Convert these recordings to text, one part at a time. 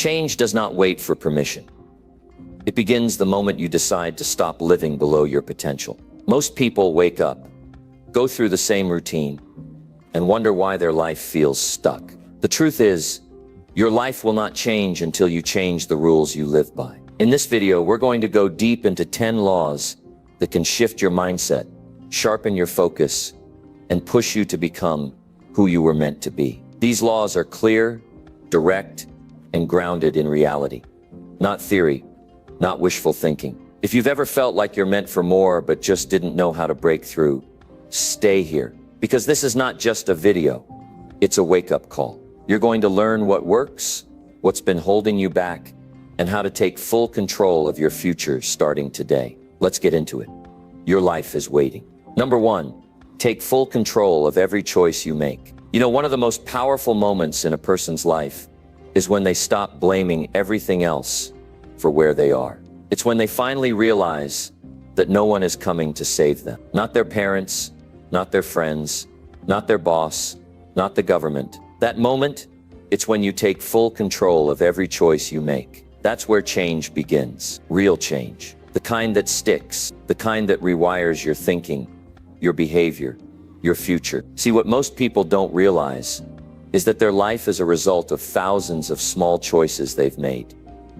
Change does not wait for permission. It begins the moment you decide to stop living below your potential. Most people wake up, go through the same routine, and wonder why their life feels stuck. The truth is, your life will not change until you change the rules you live by. In this video, we're going to go deep into 10 laws that can shift your mindset, sharpen your focus, and push you to become who you were meant to be. These laws are clear, direct, and grounded in reality, not theory, not wishful thinking. If you've ever felt like you're meant for more but just didn't know how to break through, stay here, because this is not just a video, it's a wake-up call. You're going to learn what works, what's been holding you back, and how to take full control of your future starting today. Let's get into it. Your life is waiting. Number 1, take full control of every choice you make. You know, one of the most powerful moments in a person's life is when they stop blaming everything else for where they are. It's when they finally realize that no one is coming to save them. Not their parents, not their friends, not their boss, not the government. That moment, it's when you take full control of every choice you make. That's where change begins. Real change. The kind that sticks. The kind that rewires your thinking, your behavior, your future. See, what most people don't realize is that their life is a result of thousands of small choices they've made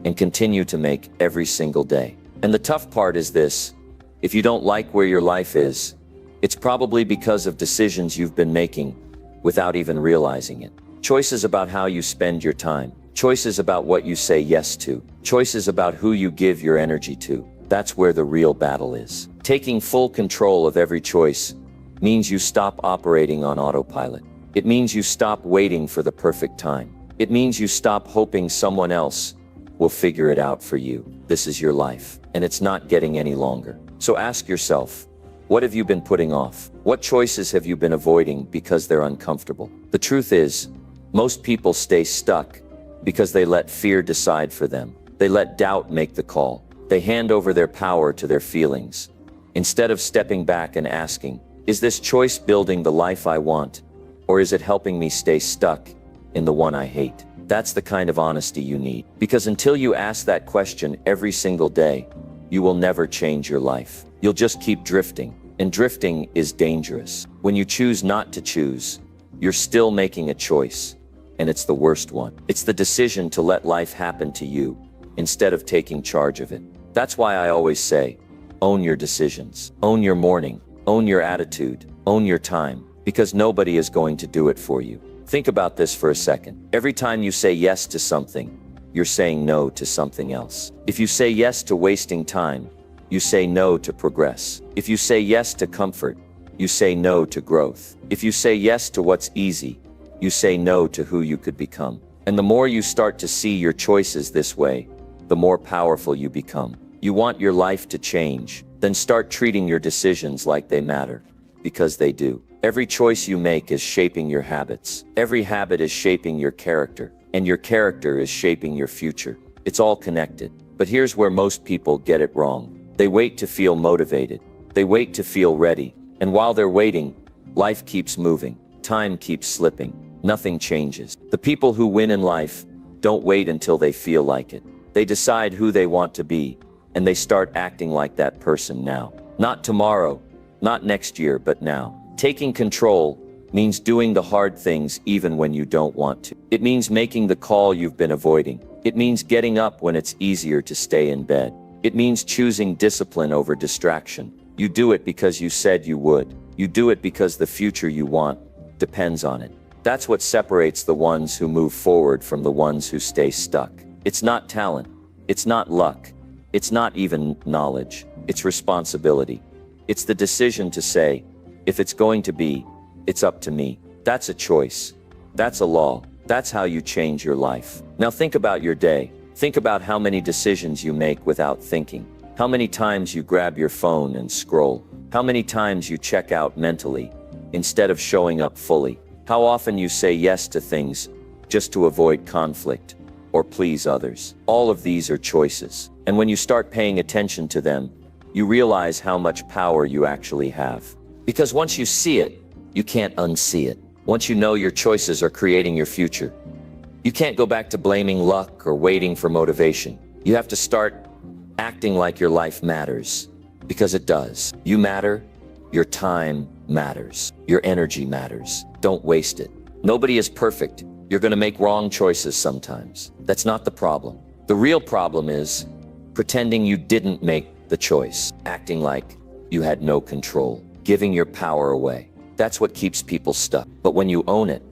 and continue to make every single day. And the tough part is this: if you don't like where your life is, it's probably because of decisions you've been making without even realizing it. Choices about how you spend your time, choices about what you say yes to, choices about who you give your energy to. That's where the real battle is. Taking full control of every choice means you stop operating on autopilot. It means you stop waiting for the perfect time. It means you stop hoping someone else will figure it out for you. This is your life, and it's not getting any longer. So ask yourself, what have you been putting off? What choices have you been avoiding because they're uncomfortable? The truth is, most people stay stuck because they let fear decide for them. They let doubt make the call. They hand over their power to their feelings, instead of stepping back and asking, is this choice building the life I want, or is it helping me stay stuck in the one I hate? That's the kind of honesty you need. Because until you ask that question every single day, you will never change your life. You'll just keep drifting. And drifting is dangerous. When you choose not to choose, you're still making a choice. And it's the worst one. It's the decision to let life happen to you instead of taking charge of it. That's why I always say, own your decisions. Own your morning. Own your attitude. Own your time. Because nobody is going to do it for you. Think about this for a second. Every time you say yes to something, you're saying no to something else. If you say yes to wasting time, you say no to progress. If you say yes to comfort, you say no to growth. If you say yes to what's easy, you say no to who you could become. And the more you start to see your choices this way, the more powerful you become. You want your life to change, then start treating your decisions like they matter, because they do. Every choice you make is shaping your habits. Every habit is shaping your character, and your character is shaping your future. It's all connected. But here's where most people get it wrong. They wait to feel motivated. They wait to feel ready. And while they're waiting, life keeps moving. Time keeps slipping. Nothing changes. The people who win in life don't wait until they feel like it. They decide who they want to be, and they start acting like that person now. Not tomorrow, not next year, but now. Taking control means doing the hard things even when you don't want to. It means making the call you've been avoiding. It means getting up when it's easier to stay in bed. It means choosing discipline over distraction. You do it because you said you would. You do it because the future you want depends on it. That's what separates the ones who move forward from the ones who stay stuck. It's not talent. It's not luck. It's not even knowledge. It's responsibility. It's the decision to say, if it's going to be, it's up to me. That's a choice. That's a law. That's how you change your life. Now think about your day. Think about how many decisions you make without thinking. How many times you grab your phone and scroll. How many times you check out mentally instead of showing up fully. How often you say yes to things just to avoid conflict or please others. All of these are choices. And when you start paying attention to them, you realize how much power you actually have. Because once you see it, you can't unsee it. Once you know your choices are creating your future, you You can't go back to blaming luck or waiting for motivation. You have to start acting like your life matters, because it does. You matter, your time matters, your energy matters. Don't waste it. Nobody is perfect. You're going to make wrong choices sometimes. That's not the problem. The real problem is pretending you didn't make the choice, acting like you had no control, giving your power away. That's what keeps people stuck. But when you own it,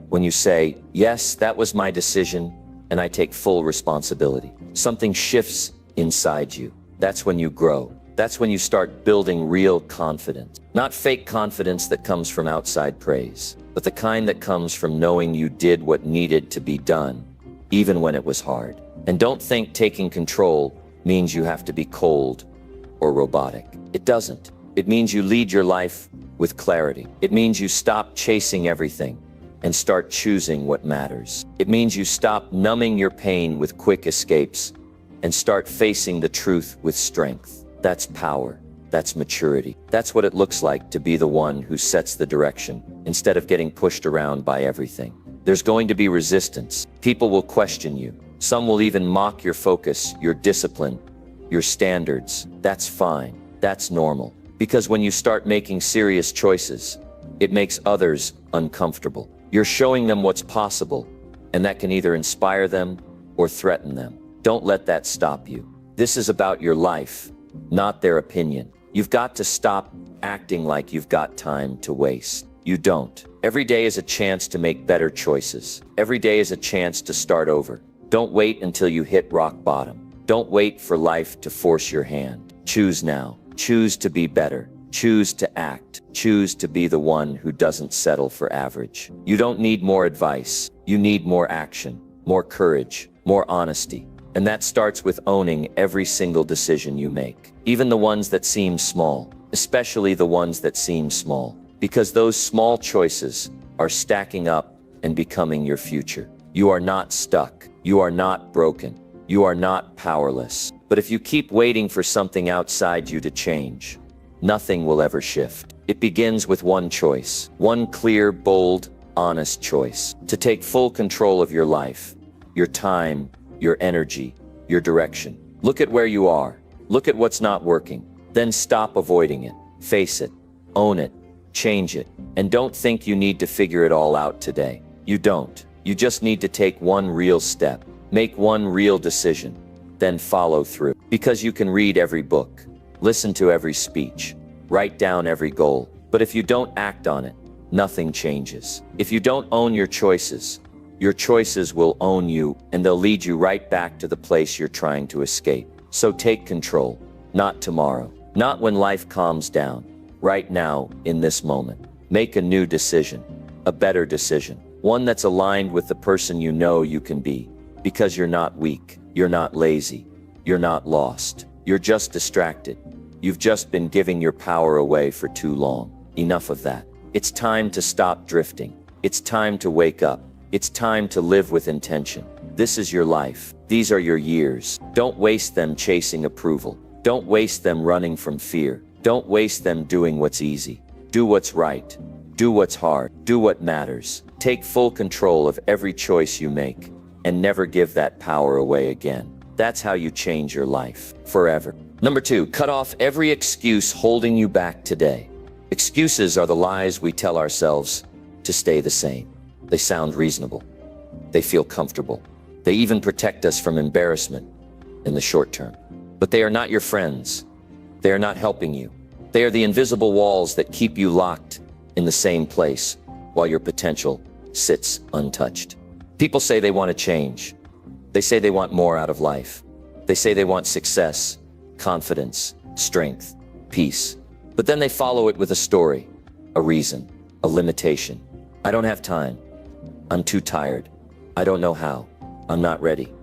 when you say, yes, that was my decision, and I take full responsibility, something shifts inside you. That's when you grow. That's when you start building real confidence. Not fake confidence that comes from outside praise, but the kind that comes from knowing you did what needed to be done, even when it was hard. And don't think taking control means you have to be cold or robotic. It doesn't. It means you lead your life with clarity. It means you stop chasing everything and start choosing what matters. It means you stop numbing your pain with quick escapes and start facing the truth with strength. That's power. That's maturity. That's what it looks like to be the one who sets the direction instead of getting pushed around by everything. There's going to be resistance. People will question you. Some will even mock your focus, your discipline, your standards. That's fine. That's normal. Because when you start making serious choices, it makes others uncomfortable. You're showing them what's possible, and that can either inspire them or threaten them. Don't let that stop you. This is about your life, not their opinion. You've got to stop acting like you've got time to waste. You don't. Every day is a chance to make better choices. Every day is a chance to start over. Don't wait until you hit rock bottom. Don't wait for life to force your hand. Choose now. Choose to be better. Choose to act. Choose to be the one who doesn't settle for average. You don't need more advice. You need more action, more courage, more honesty. And that starts with owning every single decision you make, even the ones that seem small, especially the ones that seem small, because those small choices are stacking up and becoming your future. You are not stuck. You are not broken. You are not powerless. But if you keep waiting for something outside you to change, nothing will ever shift. It begins with one choice, one clear, bold, honest choice, to take full control of your life, your time, your energy, your direction. Look at where you are. Look at what's not working. Then stop avoiding it. Face it. Own it. Change it. And don't think you need to figure it all out today. You don't. You just need to take one real step. Make one real decision. Then follow through. Because you can read every book, listen to every speech, write down every goal. But if you don't act on it, nothing changes. If you don't own your choices will own you, and they'll lead you right back to the place you're trying to escape. So take control. Not tomorrow. Not when life calms down. Right now, in this moment. Make a new decision. A better decision. One that's aligned with the person you know you can be. Because you're not weak. You're not lazy. You're not lost. You're just distracted. You've just been giving your power away for too long. Enough of that. It's time to stop drifting. It's time to wake up. It's time to live with intention. This is your life. These are your years. Don't waste them chasing approval. Don't waste them running from fear. Don't waste them doing what's easy. Do what's right. Do what's hard. Do what matters. Take full control of every choice you make, and never give that power away again. That's how you change your life forever. Number 2, cut off every excuse holding you back today. Excuses are the lies we tell ourselves to stay the same. They sound reasonable. They feel comfortable. They even protect us from embarrassment in the short term. But they are not your friends. They are not helping you. They are the invisible walls that keep you locked in the same place while your potential sits untouched. People say they want to change. They say they want more out of life. They say they want success, confidence, strength, peace. But then they follow it with a story, a reason, a limitation. I don't have time. I'm too tired. I don't know how. I'm not ready.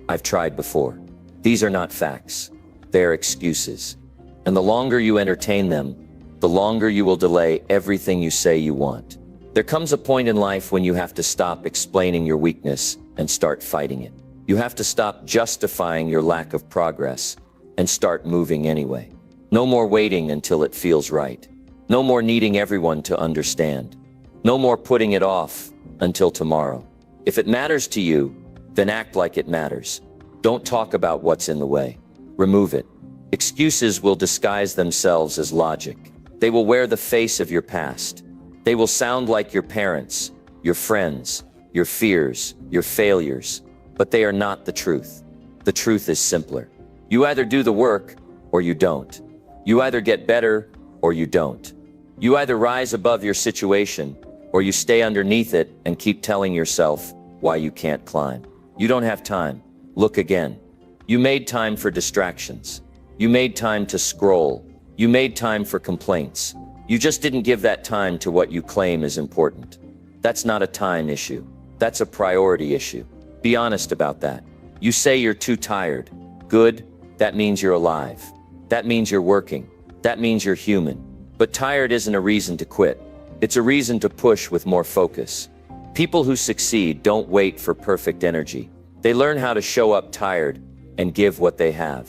I've tried before. These are not facts. They are excuses. And the longer you entertain them, the longer you will delay everything you say you want. There comes a point in life when you have to stop explaining your weakness and start fighting it. You have to stop justifying your lack of progress and start moving anyway. No more waiting until it feels right. No more needing everyone to understand. No more putting it off until tomorrow. If it matters to you, then act like it matters. Don't talk about what's in the way. Remove it. Excuses will disguise themselves as logic. They will wear the face of your past. They will sound like your parents, your friends, your fears, your failures, but they are not the truth. The truth is simpler. You either do the work or you don't. You either get better or you don't. You either rise above your situation or you stay underneath it and keep telling yourself why you can't climb. You don't have time. Look again. You made time for distractions. You made time to scroll. You made time for complaints. You just didn't give that time to what you claim is important. That's not a time issue. That's a priority issue. Be honest about that. You say you're too tired. Good. That means you're alive. That means you're working. That means you're human. But tired isn't a reason to quit. It's a reason to push with more focus. People who succeed don't wait for perfect energy. They learn how to show up tired and give what they have.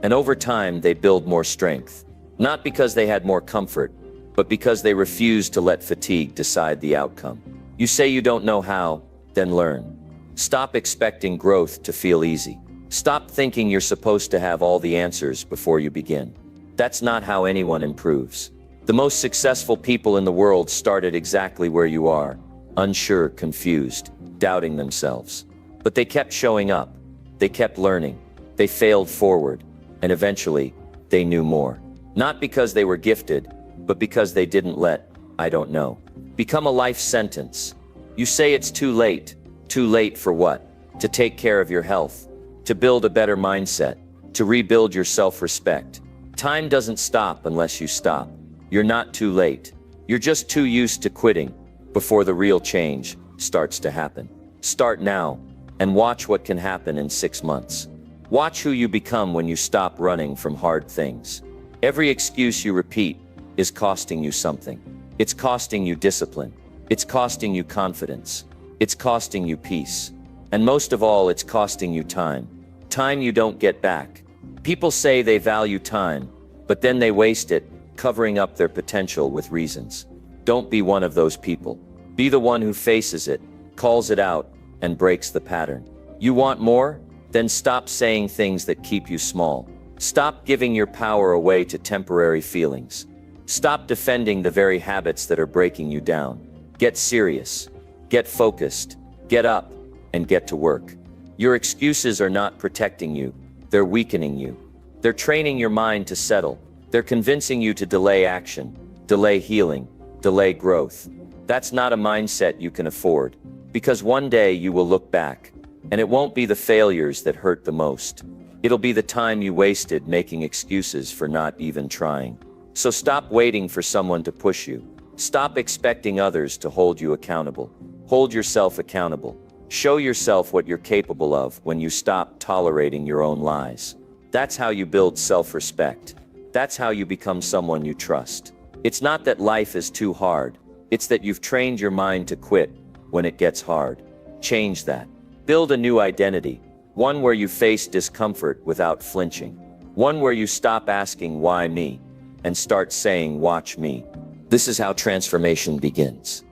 And over time, they build more strength. Not because they had more comfort, but because they refused to let fatigue decide the outcome. You say you don't know how, then learn. Stop expecting growth to feel easy. Stop thinking you're supposed to have all the answers before you begin. That's not how anyone improves. The most successful people in the world started exactly where you are, unsure, confused, doubting themselves. But they kept showing up. They kept learning. They failed forward. And eventually, they knew more. Not because they were gifted, but because they didn't let "I don't know" become a life sentence. You say it's too late. Too late for what? To take care of your health, to build a better mindset, to rebuild your self-respect. Time doesn't stop unless you stop. You're not too late. You're just too used to quitting before the real change starts to happen. Start now and watch what can happen in 6 months. Watch who you become when you stop running from hard things. Every excuse you repeat is costing you something. It's costing you discipline. It's costing you confidence. It's costing you peace. And most of all, it's costing you time. Time you don't get back. People say they value time, but then they waste it, covering up their potential with reasons. Don't be one of those people. Be the one who faces it, calls it out, and breaks the pattern. You want more? Then stop saying things that keep you small. Stop giving your power away to temporary feelings. Stop defending the very habits that are breaking you down. Get serious. Get focused. Get up and get to work. Your excuses are not protecting you. They're weakening you. They're training your mind to settle. They're convincing you to delay action, delay healing, delay growth. That's not a mindset you can afford, because one day you will look back, and it won't be the failures that hurt the most. It'll be the time you wasted making excuses for not even trying. So stop waiting for someone to push you. Stop expecting others to hold you accountable. Hold yourself accountable. Show yourself what you're capable of when you stop tolerating your own lies. That's how you build self-respect. That's how you become someone you trust. It's not that life is too hard. It's that you've trained your mind to quit when it gets hard. Change that. Build a new identity. One where you face discomfort without flinching. One where you stop asking "why me?" and start saying "watch me." This is how transformation begins.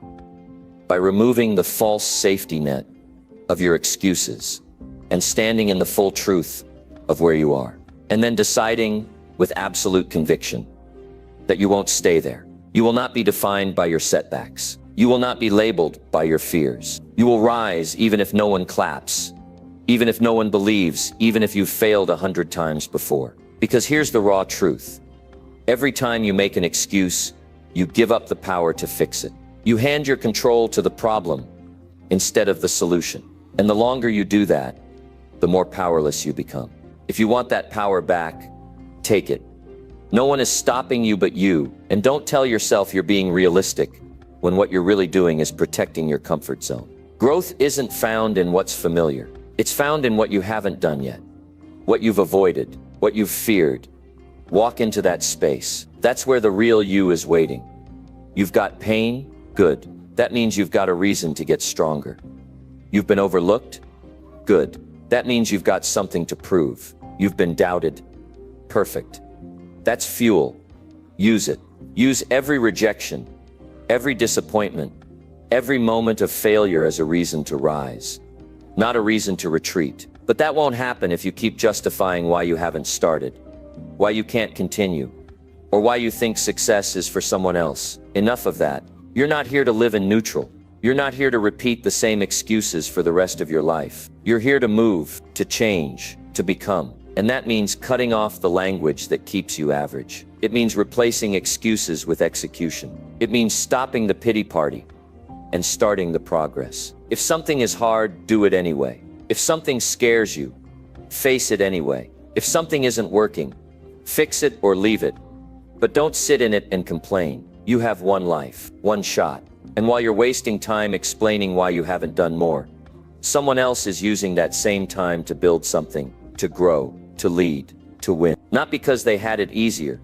By removing the false safety net of your excuses and standing in the full truth of where you are. And then deciding with absolute conviction that you won't stay there. You will not be defined by your setbacks. You will not be labeled by your fears. You will rise even if no one claps, even if no one believes, even if you've failed 100 times before. Because here's the raw truth. Every time you make an excuse, you give up the power to fix it. You hand your control to the problem instead of the solution. And the longer you do that, the more powerless you become. If you want that power back, take it. No one is stopping you but you, and don't tell yourself you're being realistic when what you're really doing is protecting your comfort zone. Growth isn't found in what's familiar. It's found in what you haven't done yet, what you've avoided, what you've feared. Walk into that space. That's where the real you is waiting. You've got pain? Good. That means you've got a reason to get stronger. You've been overlooked? Good. That means you've got something to prove. You've been doubted? Perfect. That's fuel. Use it. Use every rejection, every disappointment, every moment of failure as a reason to rise, not a reason to retreat. But that won't happen if you keep justifying why you haven't started, why you can't continue, or why you think success is for someone else. Enough of that. You're not here to live in neutral. You're not here to repeat the same excuses for the rest of your life. You're here to move, to change, to become. And that means cutting off the language that keeps you average. It means replacing excuses with execution. It means stopping the pity party and starting the progress. If something is hard, do it anyway. If something scares you, face it anyway. If something isn't working, fix it or leave it. But don't sit in it and complain. You have one life, one shot. And while you're wasting time explaining why you haven't done more, someone else is using that same time to build something, to grow, to lead, to win. Not because they had it easier,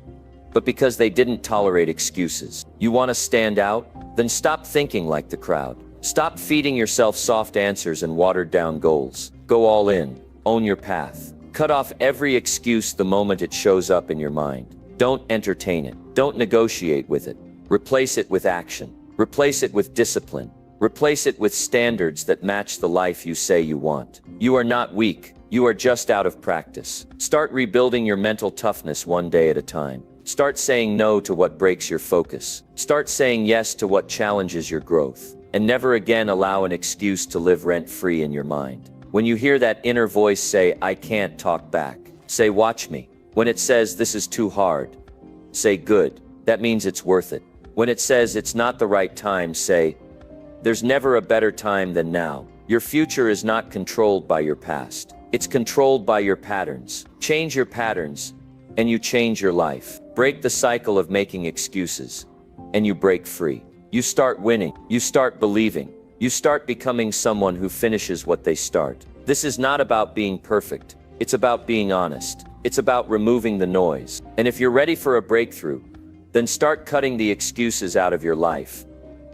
but because they didn't tolerate excuses. You want to stand out? Then stop thinking like the crowd. Stop feeding yourself soft answers and watered-down goals. Go all in. Own your path. Cut off every excuse the moment it shows up in your mind. Don't entertain it. Don't negotiate with it. Replace it with action. Replace it with discipline. Replace it with standards that match the life you say you want. You are not weak. You are just out of practice. Start rebuilding your mental toughness one day at a time. Start saying no to what breaks your focus. Start saying yes to what challenges your growth. And never again allow an excuse to live rent-free in your mind. When you hear that inner voice say, "I can't," talk back. Say, "Watch me." When it says, "This is too hard," say, "Good. That means it's worth it." When it says, "It's not the right time," say, "There's never a better time than now." Your future is not controlled by your past. It's controlled by your patterns. Change your patterns, and you change your life. Break the cycle of making excuses, and you break free. You start winning. You start believing. You start becoming someone who finishes what they start. This is not about being perfect. It's about being honest. It's about removing the noise. And if you're ready for a breakthrough, then start cutting the excuses out of your life,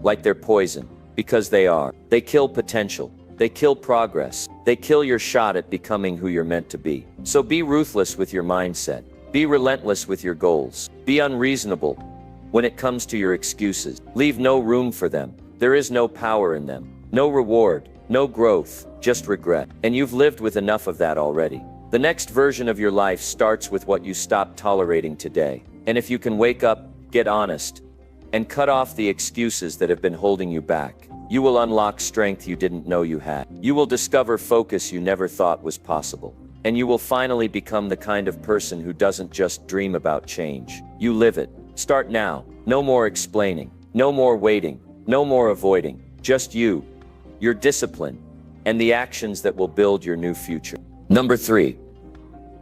like they're poison, because they are. They kill potential. They kill progress. They kill your shot at becoming who you're meant to be. So be ruthless with your mindset. Be relentless with your goals. Be unreasonable when it comes to your excuses. Leave no room for them. There is no power in them. No reward, no growth, just regret. And you've lived with enough of that already. The next version of your life starts with what you stop tolerating today. And if you can wake up, get honest, and cut off the excuses that have been holding you back, you will unlock strength you didn't know you had. You will discover focus you never thought was possible. And you will finally become the kind of person who doesn't just dream about change. You live it. Start now. No more explaining. No more waiting. No more avoiding. Just you, your discipline, and the actions that will build your new future. Number 3,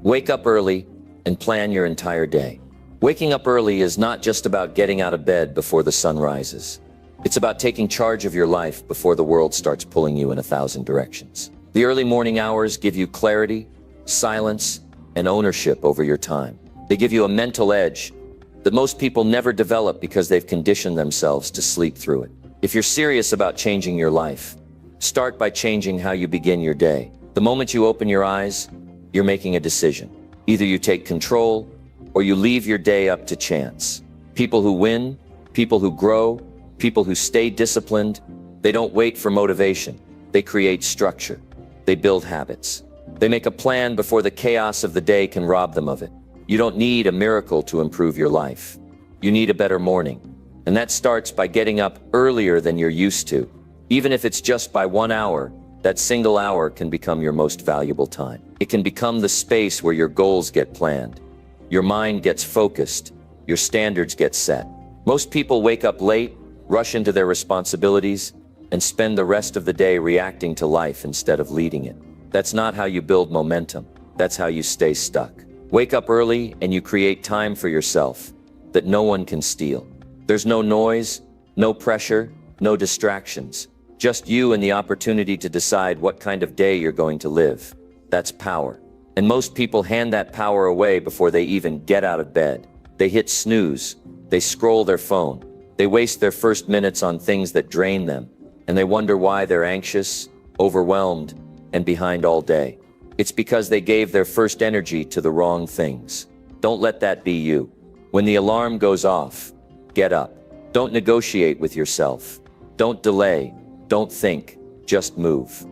wake up early and plan your entire day. Waking up early is not just about getting out of bed before the sun rises. It's about taking charge of your life before the world starts pulling you in 1,000 directions. The early morning hours give you clarity, silence, and ownership over your time. They give you a mental edge that most people never develop because they've conditioned themselves to sleep through it. If you're serious about changing your life, start by changing how you begin your day. The moment you open your eyes, you're making a decision. Either you take control or you leave your day up to chance. People who win, people who grow, people who stay disciplined, they don't wait for motivation. They create structure. They build habits. They make a plan before the chaos of the day can rob them of it. You don't need a miracle to improve your life. You need a better morning. And that starts by getting up earlier than you're used to. Even if it's just by 1 hour, that single hour can become your most valuable time. It can become the space where your goals get planned, your mind gets focused, your standards get set. Most people wake up late, rush into their responsibilities, and spend the rest of the day reacting to life instead of leading it. That's not how you build momentum. That's how you stay stuck. Wake up early and you create time for yourself that no one can steal. There's no noise, no pressure, no distractions. Just you and the opportunity to decide what kind of day you're going to live. That's power. And most people hand that power away before they even get out of bed. They hit snooze. They scroll their phone. They waste their first minutes on things that drain them. And they wonder why they're anxious, overwhelmed, and behind all day. It's because they gave their first energy to the wrong things. Don't let that be you. When the alarm goes off, get up. Don't negotiate with yourself. Don't delay, don't think, just move.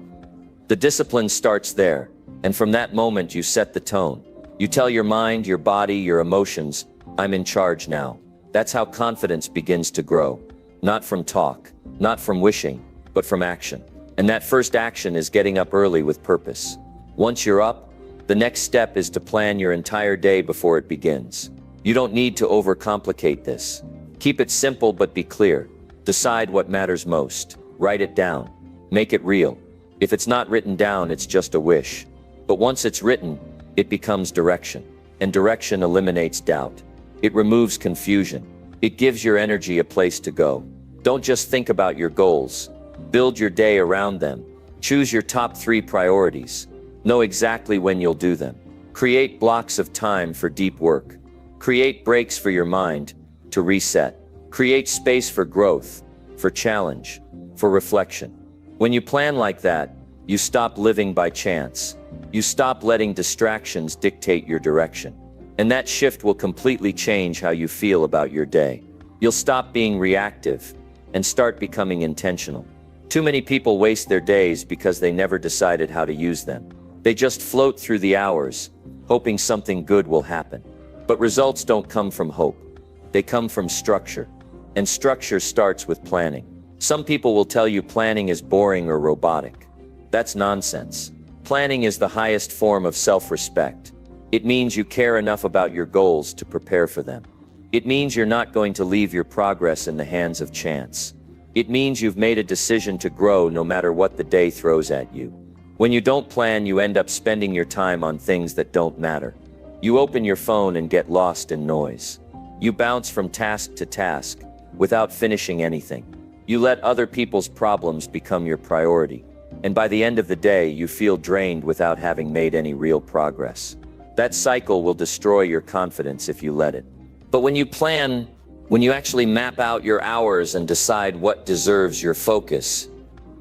The discipline starts there, and from that moment you set the tone. You tell your mind, your body, your emotions, I'm in charge now. That's how confidence begins to grow. Not from talk, not from wishing, but from action. And that first action is getting up early with purpose. Once you're up, the next step is to plan your entire day before it begins. You don't need to overcomplicate this. Keep it simple but be clear. Decide what matters most. Write it down. Make it real. If it's not written down, it's just a wish. But once it's written, it becomes direction. And direction eliminates doubt. It removes confusion. It gives your energy a place to go. Don't just think about your goals. Build your day around them. Choose your top 3 priorities. Know exactly when you'll do them. Create blocks of time for deep work. Create breaks for your mind to reset. Create space for growth, for challenge, for reflection. When you plan like that, you stop living by chance. You stop letting distractions dictate your direction. And that shift will completely change how you feel about your day. You'll stop being reactive and start becoming intentional. Too many people waste their days because they never decided how to use them. They just float through the hours, hoping something good will happen. But results don't come from hope. They come from structure. And structure starts with planning. Some people will tell you planning is boring or robotic. That's nonsense. Planning is the highest form of self-respect. It means you care enough about your goals to prepare for them. It means you're not going to leave your progress in the hands of chance. It means you've made a decision to grow no matter what the day throws at you. When you don't plan, you end up spending your time on things that don't matter. You open your phone and get lost in noise. You bounce from task to task without finishing anything. You let other people's problems become your priority. And by the end of the day, you feel drained without having made any real progress. That cycle will destroy your confidence if you let it. But when you plan, when you actually map out your hours and decide what deserves your focus,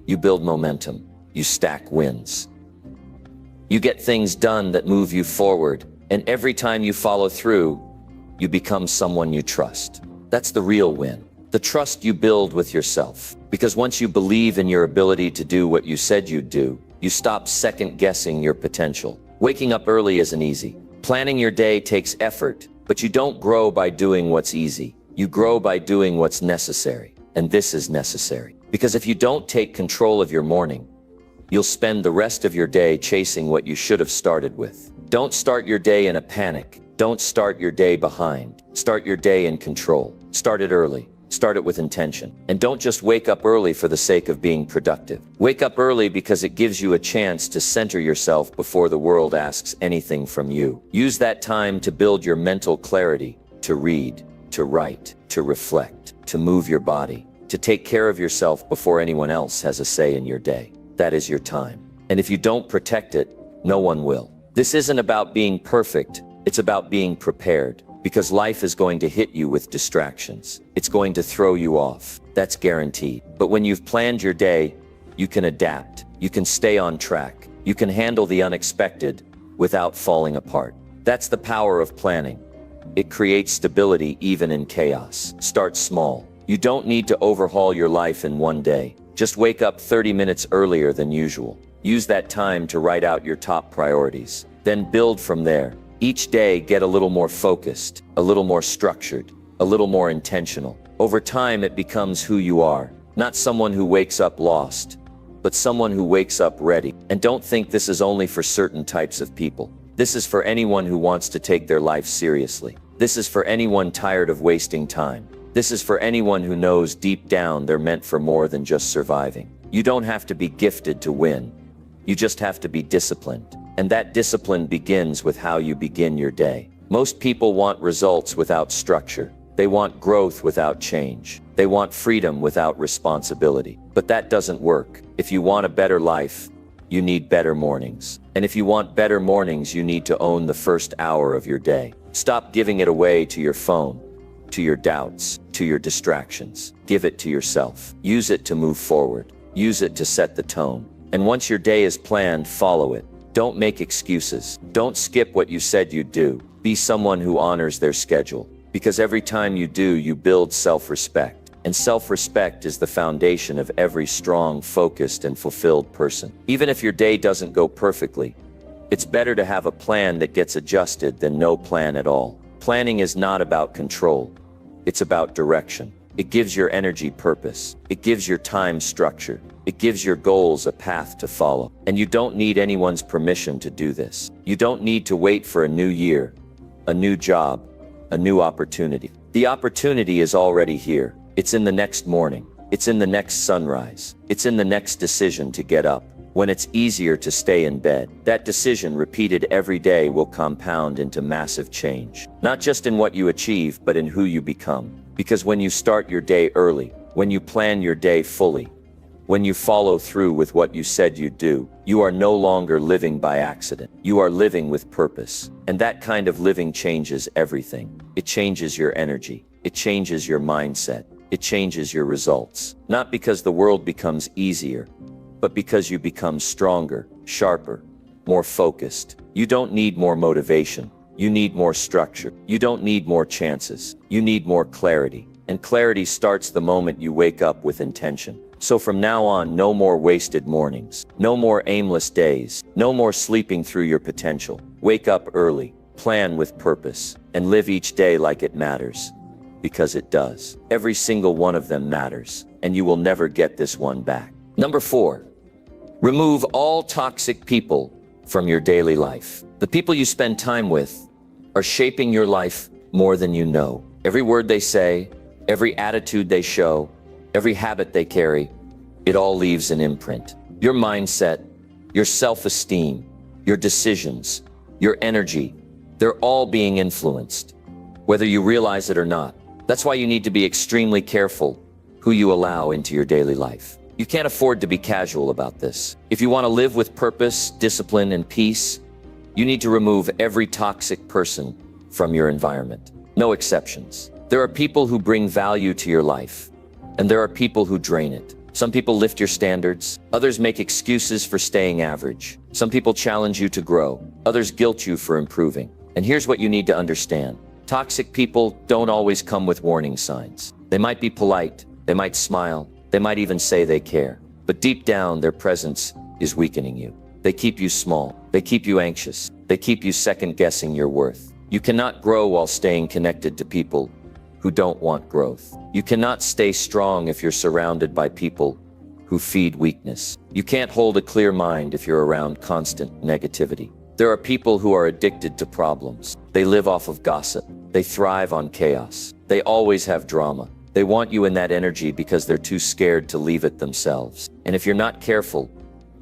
you build momentum. You stack wins. You get things done that move you forward. And every time you follow through, you become someone you trust. That's the real win. The trust you build with yourself. Because once you believe in your ability to do what you said you'd do, you stop second-guessing your potential. Waking up early isn't easy. Planning your day takes effort, but you don't grow by doing what's easy. You grow by doing what's necessary. And this is necessary. Because if you don't take control of your morning, you'll spend the rest of your day chasing what you should have started with. Don't start your day in a panic. Don't start your day behind. Start your day in control. Start it early. Start it with intention. And don't just wake up early for the sake of being productive. Wake up early because it gives you a chance to center yourself before the world asks anything from you. Use that time to build your mental clarity, to read, to write, to reflect, to move your body, to take care of yourself before anyone else has a say in your day. That is your time. And if you don't protect it, no one will. This isn't about being perfect. It's about being prepared. Because life is going to hit you with distractions. It's going to throw you off. That's guaranteed. But when you've planned your day, you can adapt. You can stay on track. You can handle the unexpected without falling apart. That's the power of planning. It creates stability even in chaos. Start small. You don't need to overhaul your life in one day. Just wake up 30 minutes earlier than usual. Use that time to write out your top priorities. Then build from there. Each day, get a little more focused, a little more structured, a little more intentional. Over time, it becomes who you are. Not someone who wakes up lost, but someone who wakes up ready. And don't think this is only for certain types of people. This is for anyone who wants to take their life seriously. This is for anyone tired of wasting time. This is for anyone who knows deep down they're meant for more than just surviving. You don't have to be gifted to win. You just have to be disciplined. And that discipline begins with how you begin your day. Most people want results without structure. They want growth without change. They want freedom without responsibility. But that doesn't work. If you want a better life, you need better mornings. And if you want better mornings, you need to own the first hour of your day. Stop giving it away to your phone, to your doubts, to your distractions. Give it to yourself. Use it to move forward. Use it to set the tone. And once your day is planned, follow it. Don't make excuses. Don't skip what you said you'd do. Be someone who honors their schedule. Because every time you do, you build self-respect. And self-respect is the foundation of every strong, focused, and fulfilled person. Even if your day doesn't go perfectly, it's better to have a plan that gets adjusted than no plan at all. Planning is not about control. It's about direction. It gives your energy purpose. It gives your time structure. It gives your goals a path to follow. And you don't need anyone's permission to do this. You don't need to wait for a new year, a new job, a new opportunity. The opportunity is already here. It's in the next morning. It's in the next sunrise. It's in the next decision to get up. When it's easier to stay in bed, that decision repeated every day will compound into massive change. Not just in what you achieve, but in who you become. Because when you start your day early, when you plan your day fully, when you follow through with what you said you'd do, you are no longer living by accident. You are living with purpose. And that kind of living changes everything. It changes your energy. It changes your mindset. It changes your results. Not because the world becomes easier, but because you become stronger, sharper, more focused. You don't need more motivation. You need more structure. You don't need more chances. You need more clarity. And clarity starts the moment you wake up with intention. So from now on, no more wasted mornings. No more aimless days. No more sleeping through your potential. Wake up early, plan with purpose, and live each day like it matters. Because it does. Every single one of them matters, and you will never get this one back. Number 4. Remove all toxic people from your daily life. The people you spend time with are shaping your life more than you know. Every word they say, every attitude they show, every habit they carry, it all leaves an imprint. Your mindset, your self-esteem, your decisions, your energy, they're all being influenced, whether you realize it or not. That's why you need to be extremely careful who you allow into your daily life. You can't afford to be casual about this. If you want to live with purpose, discipline, and peace, you need to remove every toxic person from your environment. No exceptions. There are people who bring value to your life, and there are people who drain it. Some people lift your standards. Others make excuses for staying average. Some people challenge you to grow. Others guilt you for improving. And here's what you need to understand. Toxic people don't always come with warning signs. They might be polite. They might smile. They might even say they care. But deep down, their presence is weakening you. They keep you small. They keep you anxious. They keep you second-guessing your worth. You cannot grow while staying connected to people who don't want growth. You cannot stay strong if you're surrounded by people who feed weakness. You can't hold a clear mind if you're around constant negativity. There are people who are addicted to problems. They live off of gossip. They thrive on chaos. They always have drama. They want you in that energy because they're too scared to leave it themselves. And if you're not careful,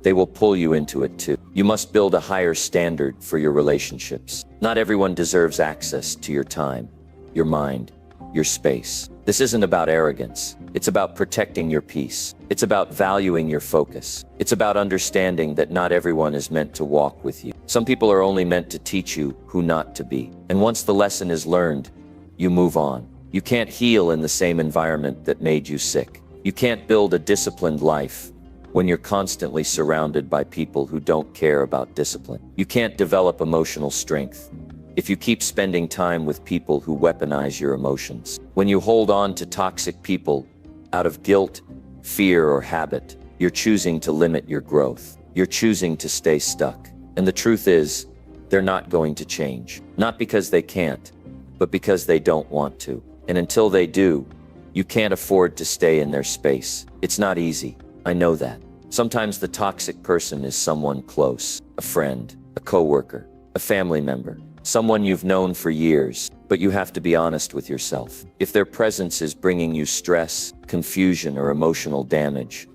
they will pull you into it too. You must build a higher standard for your relationships. Not everyone deserves access to your time, your mind, your space. This isn't about arrogance. It's about protecting your peace. It's about valuing your focus. It's about understanding that not everyone is meant to walk with you. Some people are only meant to teach you who not to be. And once the lesson is learned, you move on. You can't heal in the same environment that made you sick. You can't build a disciplined life when you're constantly surrounded by people who don't care about discipline. You can't develop emotional strength if you keep spending time with people who weaponize your emotions. When you hold on to toxic people out of guilt, fear, or habit, you're choosing to limit your growth. You're choosing to stay stuck. And the truth is, they're not going to change. Not because they can't, but because they don't want to. And until they do, you can't afford to stay in their space. It's not easy. I know that. Sometimes the toxic person is someone close, a friend, a coworker, a family member, someone you've known for years, but you have to be honest with yourself. If their presence is bringing you stress, confusion, or emotional damage,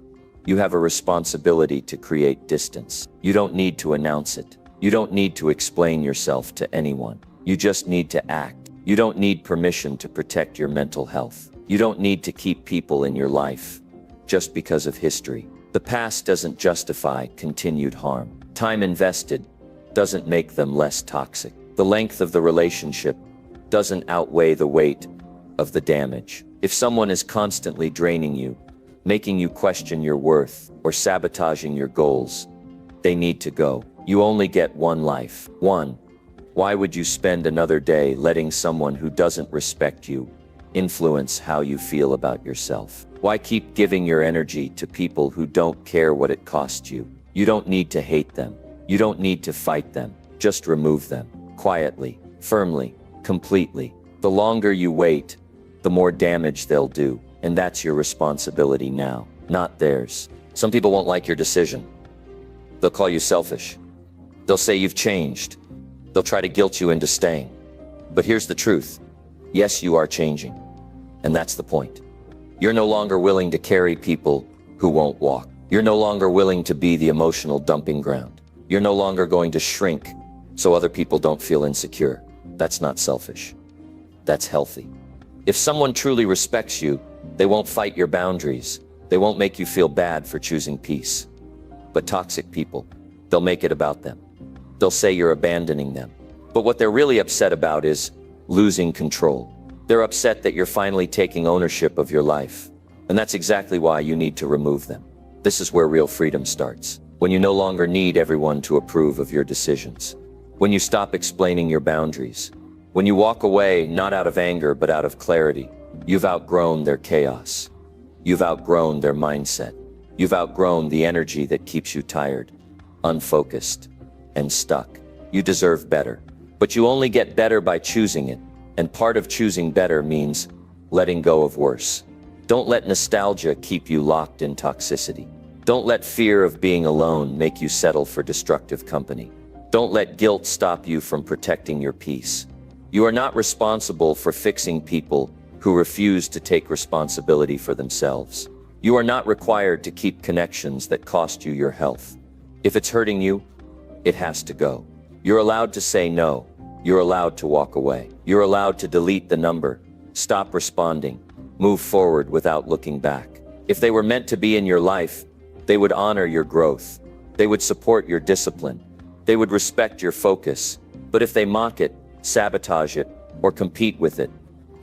you have a responsibility to create distance. You don't need to announce it. You don't need to explain yourself to anyone. You just need to act. You don't need permission to protect your mental health. You don't need to keep people in your life just because of history. The past doesn't justify continued harm. Time invested doesn't make them less toxic. The length of the relationship doesn't outweigh the weight of the damage. If someone is constantly draining you, making you question your worth, or sabotaging your goals, they need to go. You only get one life. Why would you spend another day letting someone who doesn't respect you influence how you feel about yourself? Why keep giving your energy to people who don't care what it costs you? You don't need to hate them. You don't need to fight them. Just remove them. Quietly, firmly, completely. The longer you wait, the more damage they'll do. And that's your responsibility now, not theirs. Some people won't like your decision. They'll call you selfish. They'll say you've changed. They'll try to guilt you into staying. But here's the truth. Yes, you are changing. And that's the point. You're no longer willing to carry people who won't walk. You're no longer willing to be the emotional dumping ground. You're no longer going to shrink so other people don't feel insecure. That's not selfish. That's healthy. If someone truly respects you, they won't fight your boundaries. They won't make you feel bad for choosing peace. But toxic people, they'll make it about them. They'll say you're abandoning them. But what they're really upset about is losing control. They're upset that you're finally taking ownership of your life. And that's exactly why you need to remove them. This is where real freedom starts. When you no longer need everyone to approve of your decisions. When you stop explaining your boundaries. When you walk away, not out of anger, but out of clarity. You've outgrown their chaos. You've outgrown their mindset. You've outgrown the energy that keeps you tired, unfocused, and stuck. You deserve better. But you only get better by choosing it. And part of choosing better means letting go of worse. Don't let nostalgia keep you locked in toxicity. Don't let fear of being alone make you settle for destructive company. Don't let guilt stop you from protecting your peace. You are not responsible for fixing people who refuse to take responsibility for themselves. You are not required to keep connections that cost you your health. If it's hurting you, it has to go. You're allowed to say no. You're allowed to walk away. You're allowed to delete the number, stop responding, move forward without looking back. If they were meant to be in your life, they would honor your growth. They would support your discipline. They would respect your focus. But if they mock it, sabotage it, or compete with it,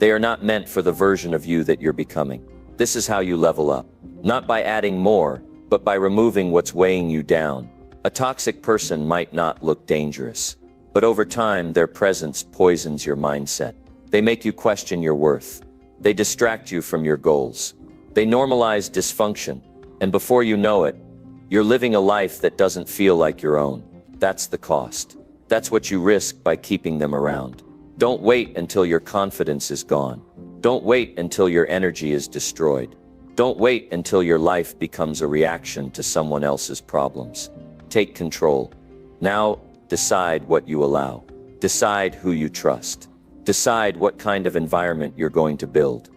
they are not meant for the version of you that you're becoming. This is how you level up. Not by adding more, but by removing what's weighing you down. A toxic person might not look dangerous, but over time, their presence poisons your mindset. They make you question your worth. They distract you from your goals. They normalize dysfunction. And before you know it, you're living a life that doesn't feel like your own. That's the cost. That's what you risk by keeping them around. Don't wait until your confidence is gone. Don't wait until your energy is destroyed. Don't wait until your life becomes a reaction to someone else's problems. Take control. Now, decide what you allow. Decide who you trust. Decide what kind of environment you're going to build,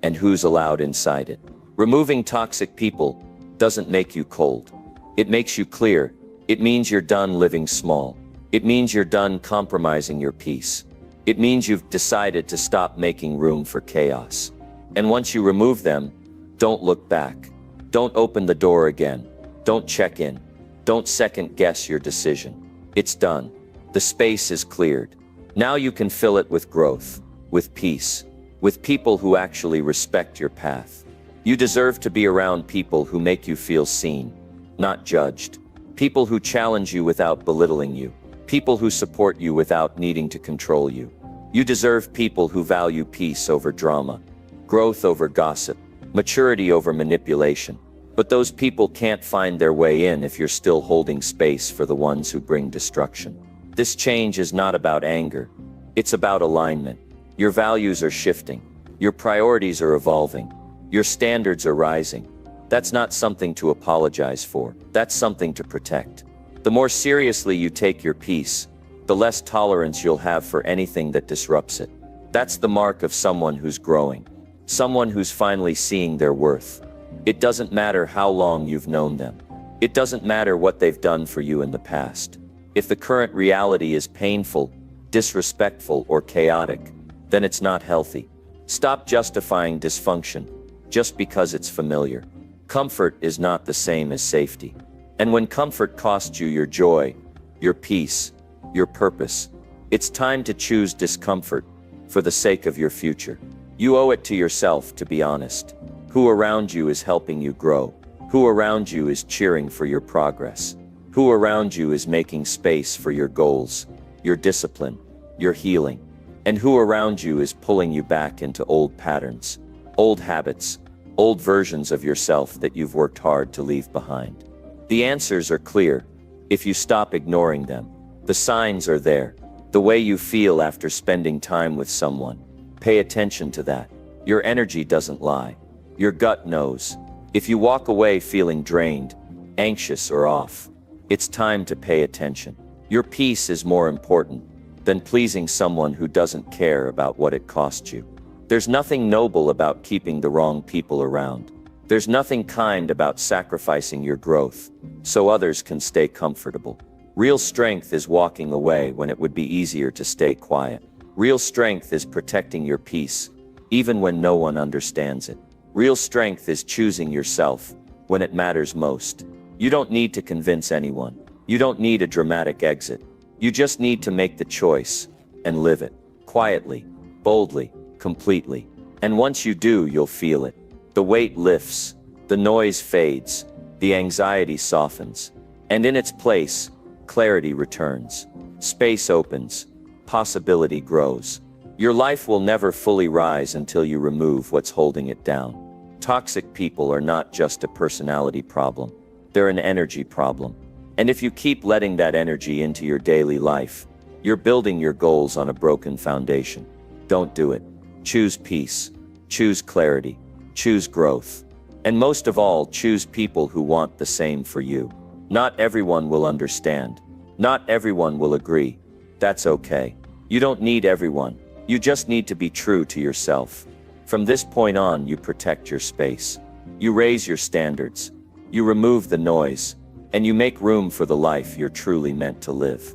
and who's allowed inside it. Removing toxic people doesn't make you cold. It makes you clear. It means you're done living small. It means you're done compromising your peace. It means you've decided to stop making room for chaos. And once you remove them, don't look back. Don't open the door again. Don't check in. Don't second guess your decision. It's done. The space is cleared. Now you can fill it with growth, with peace, with people who actually respect your path. You deserve to be around people who make you feel seen, not judged. People who challenge you without belittling you. People who support you without needing to control you. You deserve people who value peace over drama, growth over gossip, maturity over manipulation. But those people can't find their way in if you're still holding space for the ones who bring destruction. This change is not about anger. It's about alignment. Your values are shifting. Your priorities are evolving. Your standards are rising. That's not something to apologize for. That's something to protect. The more seriously you take your peace, the less tolerance you'll have for anything that disrupts it. That's the mark of someone who's growing. Someone who's finally seeing their worth. It doesn't matter how long you've known them. It doesn't matter what they've done for you in the past. If the current reality is painful, disrespectful, or chaotic, then it's not healthy. Stop justifying dysfunction just because it's familiar. Comfort is not the same as safety. And when comfort costs you your joy, your peace, your purpose, it's time to choose discomfort for the sake of your future. You owe it to yourself to be honest. Who around you is helping you grow? Who around you is cheering for your progress? Who around you is making space for your goals, your discipline, your healing? And who around you is pulling you back into old patterns, old habits, old versions of yourself that you've worked hard to leave behind? The answers are clear if you stop ignoring them. The signs are there. The way you feel after spending time with someone. Pay attention to that. Your energy doesn't lie. Your gut knows. If you walk away feeling drained, anxious, or off, it's time to pay attention. Your peace is more important than pleasing someone who doesn't care about what it cost you. There's nothing noble about keeping the wrong people around. There's nothing kind about sacrificing your growth so others can stay comfortable. Real strength is walking away when it would be easier to stay quiet. Real strength is protecting your peace, even when no one understands it. Real strength is choosing yourself when it matters most. You don't need to convince anyone. You don't need a dramatic exit. You just need to make the choice and live it. Quietly, boldly, completely. And once you do, you'll feel it. The weight lifts, the noise fades, the anxiety softens, and in its place, clarity returns. Space opens, possibility grows. Your life will never fully rise until you remove what's holding it down. Toxic people are not just a personality problem. They're an energy problem. And if you keep letting that energy into your daily life, you're building your goals on a broken foundation. Don't do it. Choose peace. Choose clarity. Choose growth. And most of all, choose people who want the same for you. Not everyone will understand. Not everyone will agree. That's okay. You don't need everyone. You just need to be true to yourself. From this point on, you protect your space. You raise your standards. You remove the noise. And you make room for the life you're truly meant to live.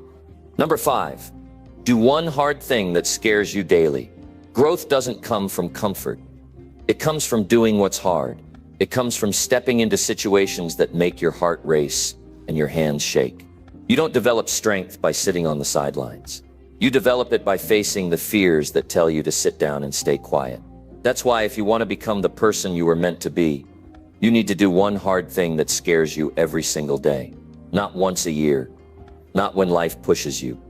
Number 5. Do one hard thing that scares you daily. Growth doesn't come from comfort. It comes from doing what's hard. It comes from stepping into situations that make your heart race and your hands shake. You don't develop strength by sitting on the sidelines. You develop it by facing the fears that tell you to sit down and stay quiet. That's why if you want to become the person you were meant to be, you need to do one hard thing that scares you every single day. Not once a year. Not when life pushes you.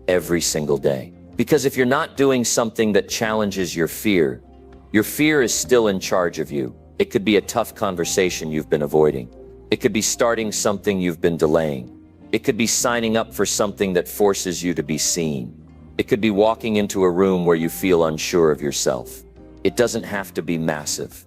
Every single day. Because if you're not doing something that challenges your fear is still in charge of you. It could be a tough conversation you've been avoiding. It could be starting something you've been delaying. It could be signing up for something that forces you to be seen. It could be walking into a room where you feel unsure of yourself. It doesn't have to be massive,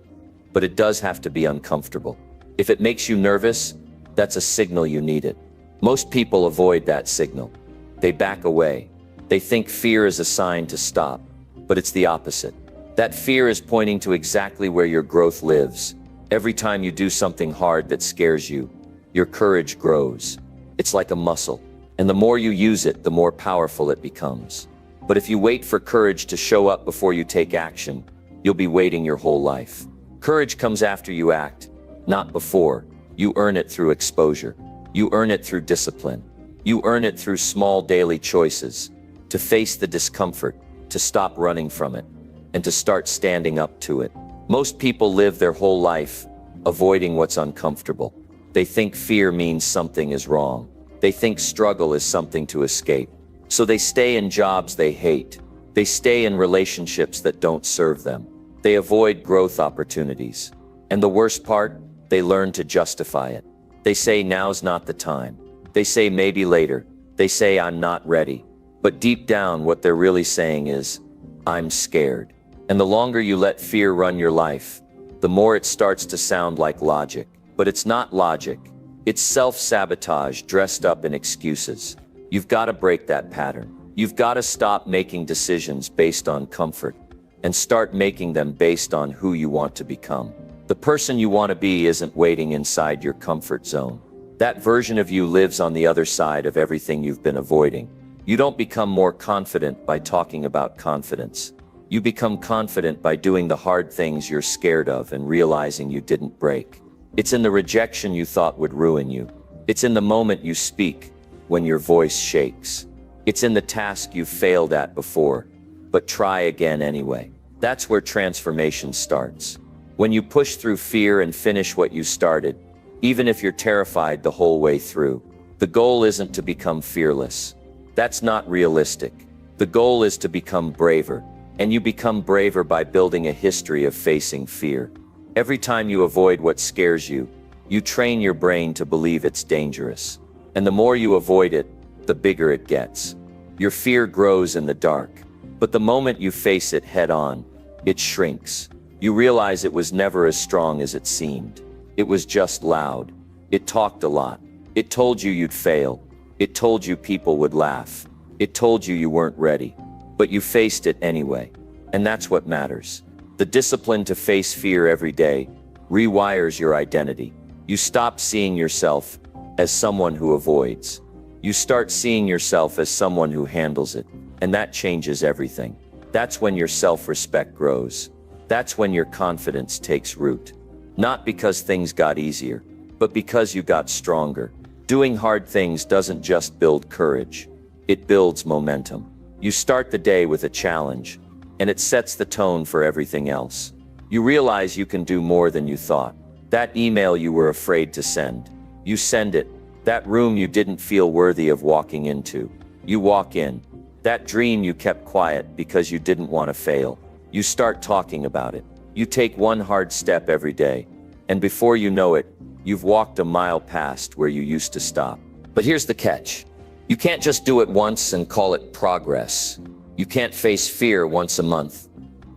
but it does have to be uncomfortable. If it makes you nervous, that's a signal you need it. Most people avoid that signal. They back away. They think fear is a sign to stop, but it's the opposite. That fear is pointing to exactly where your growth lives. Every time you do something hard that scares you, your courage grows. It's like a muscle, and the more you use it, the more powerful it becomes. But if you wait for courage to show up before you take action, you'll be waiting your whole life. Courage comes after you act, not before. You earn it through exposure. You earn it through discipline. You earn it through small daily choices. To face the discomfort, to stop running from it, and to start standing up to it. Most people live their whole life avoiding what's uncomfortable. They think fear means something is wrong. They think struggle is something to escape. So they stay in jobs they hate. They stay in relationships that don't serve them. They avoid growth opportunities. And the worst part, they learn to justify it. They say now's not the time. They say maybe later. They say I'm not ready. But deep down, what they're really saying is, I'm scared. And the longer you let fear run your life, the more it starts to sound like logic. But it's not logic. It's self-sabotage dressed up in excuses. You've got to break that pattern. You've got to stop making decisions based on comfort and start making them based on who you want to become. The person you want to be isn't waiting inside your comfort zone. That version of you lives on the other side of everything you've been avoiding. You don't become more confident by talking about confidence. You become confident by doing the hard things you're scared of and realizing you didn't break. It's in the rejection you thought would ruin you. It's in the moment you speak, when your voice shakes. It's in the task you've failed at before, but try again anyway. That's where transformation starts. When you push through fear and finish what you started, even if you're terrified the whole way through. The goal isn't to become fearless. That's not realistic. The goal is to become braver, and you become braver by building a history of facing fear. Every time you avoid what scares you, you train your brain to believe it's dangerous. And the more you avoid it, the bigger it gets. Your fear grows in the dark, but the moment you face it head on, it shrinks. You realize it was never as strong as it seemed. It was just loud. It talked a lot. It told you you'd fail. It told you people would laugh. It told you you weren't ready. But you faced it anyway. And that's what matters. The discipline to face fear every day rewires your identity. You stop seeing yourself as someone who avoids. You start seeing yourself as someone who handles it. And that changes everything. That's when your self-respect grows. That's when your confidence takes root. Not because things got easier, but because you got stronger. Doing hard things doesn't just build courage. It builds momentum. You start the day with a challenge, and it sets the tone for everything else. You realize you can do more than you thought. That email you were afraid to send, you send it. That room you didn't feel worthy of walking into, you walk in. That dream you kept quiet because you didn't want to fail, you start talking about it. You take one hard step every day, and before you know it, you've walked a mile past where you used to stop. But here's the catch. You can't just do it once and call it progress. You can't face fear once a month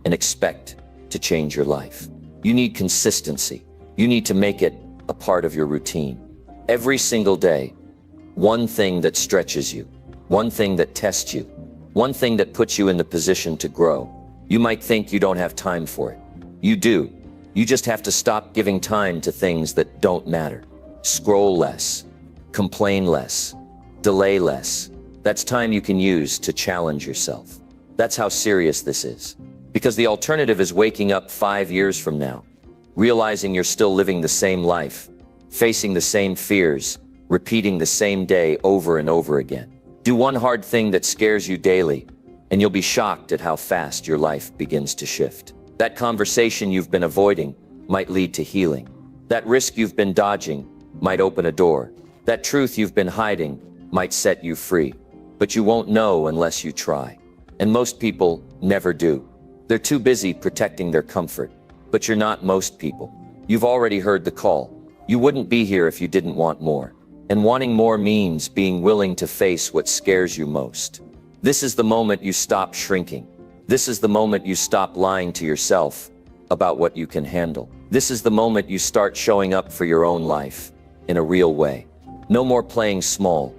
and expect to change your life. You need consistency. You need to make it a part of your routine. Every single day, one thing that stretches you, one thing that tests you, one thing that puts you in the position to grow. You might think you don't have time for it. You do. You just have to stop giving time to things that don't matter. Scroll less, complain less, delay less. That's time you can use to challenge yourself. That's how serious this is. Because the alternative is waking up 5 years from now, realizing you're still living the same life, facing the same fears, repeating the same day over and over again. Do one hard thing that scares you daily, and you'll be shocked at how fast your life begins to shift. That conversation you've been avoiding might lead to healing. That risk you've been dodging might open a door. That truth you've been hiding might set you free. But you won't know unless you try. And most people never do. They're too busy protecting their comfort. But you're not most people. You've already heard the call. You wouldn't be here if you didn't want more. And wanting more means being willing to face what scares you most. This is the moment you stop shrinking. This is the moment you stop lying to yourself about what you can handle. This is the moment you start showing up for your own life in a real way. No more playing small.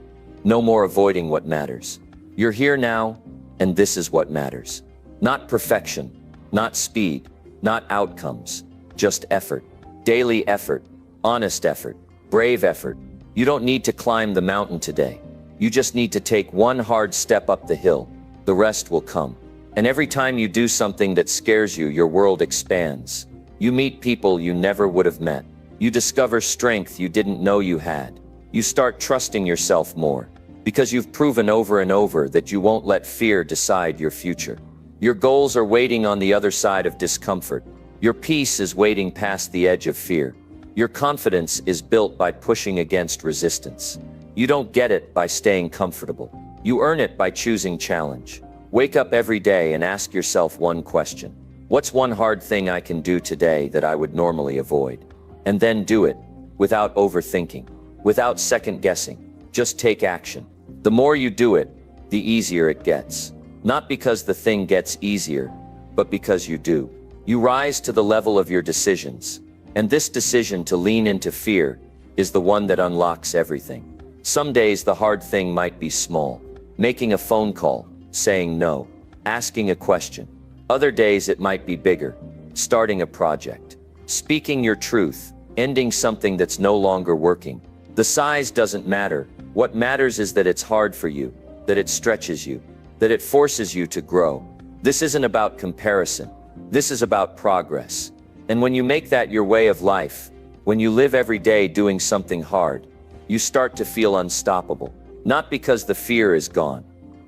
No more avoiding what matters. You're here now, and this is what matters. Not perfection, not speed, not outcomes, just effort. Daily effort, honest effort, brave effort. You don't need to climb the mountain today. You just need to take one hard step up the hill. The rest will come. And every time you do something that scares you, your world expands. You meet people you never would have met. You discover strength you didn't know you had. You start trusting yourself more, because you've proven over and over that you won't let fear decide your future. Your goals are waiting on the other side of discomfort. Your peace is waiting past the edge of fear. Your confidence is built by pushing against resistance. You don't get it by staying comfortable. You earn it by choosing challenge. Wake up every day and ask yourself one question. What's one hard thing I can do today that I would normally avoid? And then do it, without overthinking, without second guessing. Just take action. The more you do it, the easier it gets. Not because the thing gets easier, but because you do. You rise to the level of your decisions. And this decision to lean into fear is the one that unlocks everything. Some days the hard thing might be small. Making a phone call, saying no, asking a question. Other days it might be bigger. Starting a project, speaking your truth, ending something that's no longer working. The size doesn't matter. What matters is that it's hard for you, that it stretches you, that it forces you to grow. This isn't about comparison. This is about progress. And when you make that your way of life, when you live every day doing something hard, you start to feel unstoppable. Not because the fear is gone,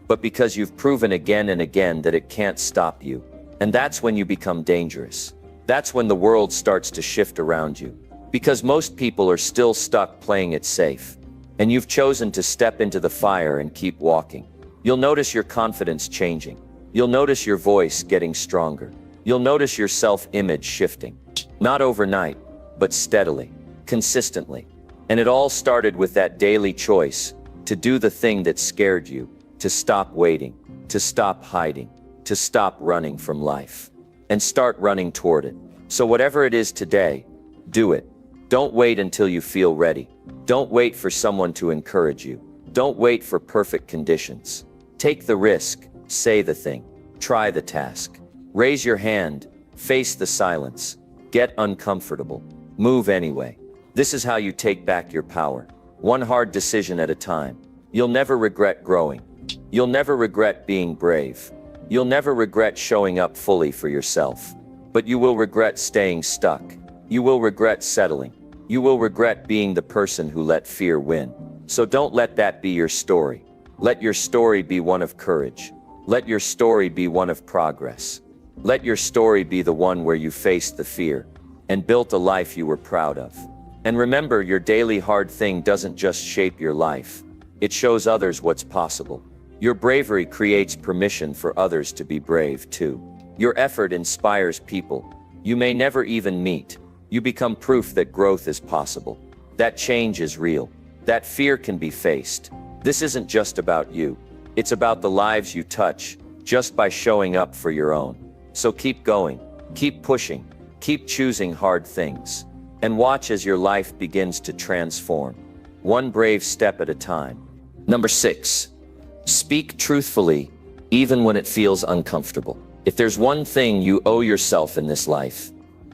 but because you've proven again and again that it can't stop you. And that's when you become dangerous. That's when the world starts to shift around you. Because most people are still stuck playing it safe. And you've chosen to step into the fire and keep walking. You'll notice your confidence changing. You'll notice your voice getting stronger. You'll notice your self-image shifting. Not overnight, but steadily, consistently. And it all started with that daily choice to do the thing that scared you, to stop waiting, to stop hiding, to stop running from life, and start running toward it. So whatever it is today, do it. Don't wait until you feel ready. Don't wait for someone to encourage you. Don't wait for perfect conditions. Take the risk, say the thing, try the task. Raise your hand, face the silence, get uncomfortable, move anyway. This is how you take back your power. One hard decision at a time. You'll never regret growing. You'll never regret being brave. You'll never regret showing up fully for yourself. But you will regret staying stuck. You will regret settling. You will regret being the person who let fear win. So don't let that be your story. Let your story be one of courage. Let your story be one of progress. Let your story be the one where you faced the fear and built a life you were proud of. And remember, your daily hard thing doesn't just shape your life. It shows others what's possible. Your bravery creates permission for others to be brave too. Your effort inspires people you may never even meet. You become proof that growth is possible, that change is real, that fear can be faced. This isn't just about you. It's about the lives you touch just by showing up for your own. So keep going, keep pushing, keep choosing hard things, and watch as your life begins to transform, one brave step at a time. Number 6, speak truthfully, even when it feels uncomfortable. If there's one thing you owe yourself in this life,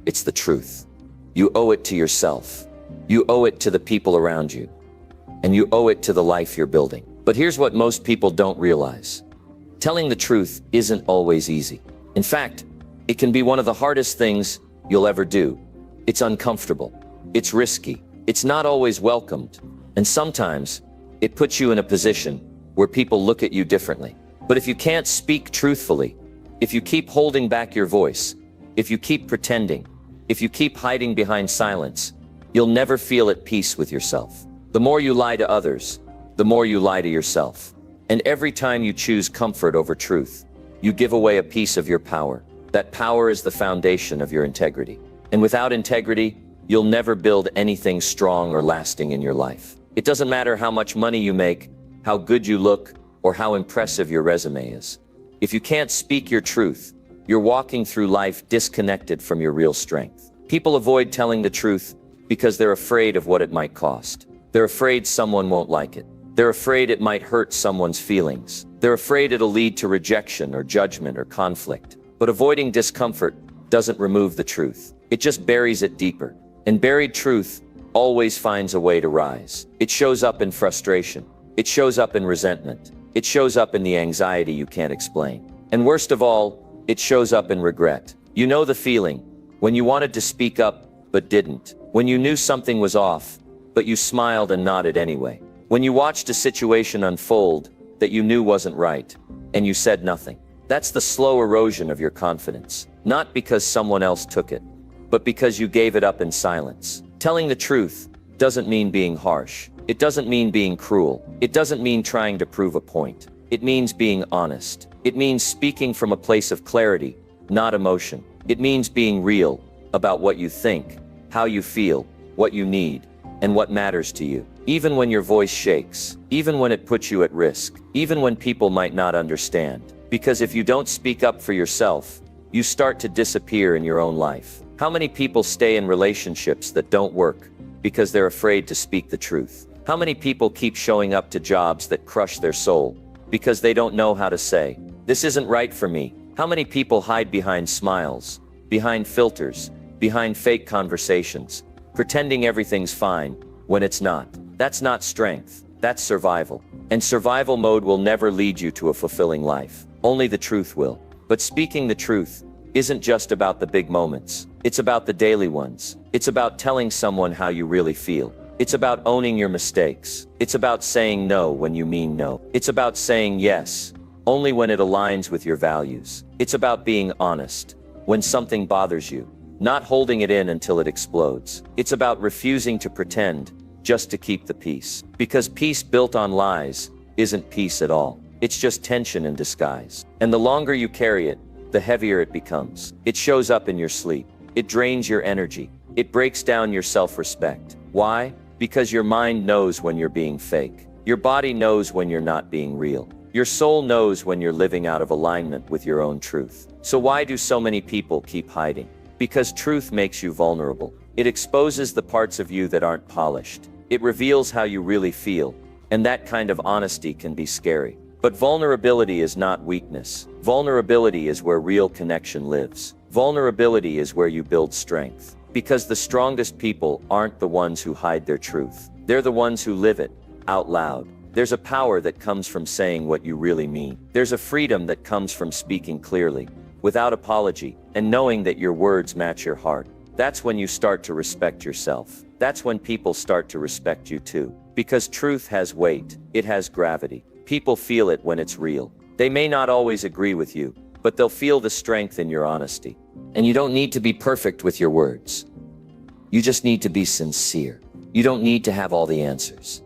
it's the truth. You owe it to yourself. You owe it to the people around you. And you owe it to the life you're building. But here's what most people don't realize. Telling the truth isn't always easy. In fact, it can be one of the hardest things you'll ever do. It's uncomfortable. It's risky. It's not always welcomed. And sometimes it puts you in a position where people look at you differently. But if you can't speak truthfully, if you keep holding back your voice, if you keep pretending, if you keep hiding behind silence, you'll never feel at peace with yourself. The more you lie to others, the more you lie to yourself. And every time you choose comfort over truth, you give away a piece of your power. That power is the foundation of your integrity. And without integrity, you'll never build anything strong or lasting in your life. It doesn't matter how much money you make, how good you look, or how impressive your resume is. If you can't speak your truth, you're walking through life disconnected from your real strength. People avoid telling the truth because they're afraid of what it might cost. They're afraid someone won't like it. They're afraid it might hurt someone's feelings. They're afraid it'll lead to rejection or judgment or conflict. But avoiding discomfort doesn't remove the truth. It just buries it deeper. And buried truth always finds a way to rise. It shows up in frustration. It shows up in resentment. It shows up in the anxiety you can't explain. And worst of all, it shows up in regret. You know the feeling when you wanted to speak up but didn't. When you knew something was off, but you smiled and nodded anyway. When you watched a situation unfold that you knew wasn't right, and you said nothing. That's the slow erosion of your confidence. Not because someone else took it, but because you gave it up in silence. Telling the truth doesn't mean being harsh. It doesn't mean being cruel. It doesn't mean trying to prove a point. It means being honest. It means speaking from a place of clarity, not emotion. It means being real about what you think, how you feel, what you need, and what matters to you. Even when your voice shakes, even when it puts you at risk, even when people might not understand. Because if you don't speak up for yourself, you start to disappear in your own life. How many people stay in relationships that don't work because they're afraid to speak the truth? How many people keep showing up to jobs that crush their soul because they don't know how to say, "This isn't right for me"? How many people hide behind smiles, behind filters, behind fake conversations, pretending everything's fine when it's not? That's not strength, that's survival. And survival mode will never lead you to a fulfilling life. Only the truth will. But speaking the truth isn't just about the big moments. It's about the daily ones. It's about telling someone how you really feel. It's about owning your mistakes. It's about saying no when you mean no. It's about saying yes only when it aligns with your values. It's about being honest when something bothers you, not holding it in until it explodes. It's about refusing to pretend just to keep the peace. Because peace built on lies isn't peace at all. It's just tension in disguise. And the longer you carry it, the heavier it becomes. It shows up in your sleep. It drains your energy. It breaks down your self-respect. Why? Because your mind knows when you're being fake. Your body knows when you're not being real. Your soul knows when you're living out of alignment with your own truth. So why do so many people keep hiding? Because truth makes you vulnerable. It exposes the parts of you that aren't polished. It reveals how you really feel. And that kind of honesty can be scary. But vulnerability is not weakness. Vulnerability is where real connection lives. Vulnerability is where you build strength. Because the strongest people aren't the ones who hide their truth. They're the ones who live it, out loud. There's a power that comes from saying what you really mean. There's a freedom that comes from speaking clearly, without apology, and knowing that your words match your heart. That's when you start to respect yourself. That's when people start to respect you too. Because truth has weight. It has gravity. People feel it when it's real. They may not always agree with you, but they'll feel the strength in your honesty. And you don't need to be perfect with your words. You just need to be sincere. You don't need to have all the answers.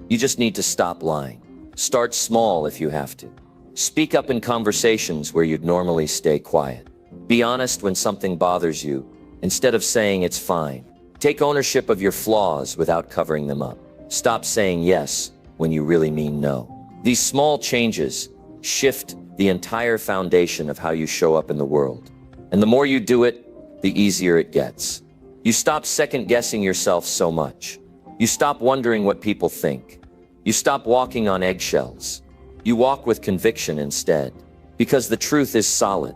You just need to stop lying. Start small if you have to. Speak up in conversations where you'd normally stay quiet. Be honest when something bothers you, instead of saying it's fine. Take ownership of your flaws without covering them up. Stop saying yes when you really mean no. These small changes shift the entire foundation of how you show up in the world. And the more you do it, the easier it gets. You stop second-guessing yourself so much. You stop wondering what people think. You stop walking on eggshells. You walk with conviction instead. Because the truth is solid.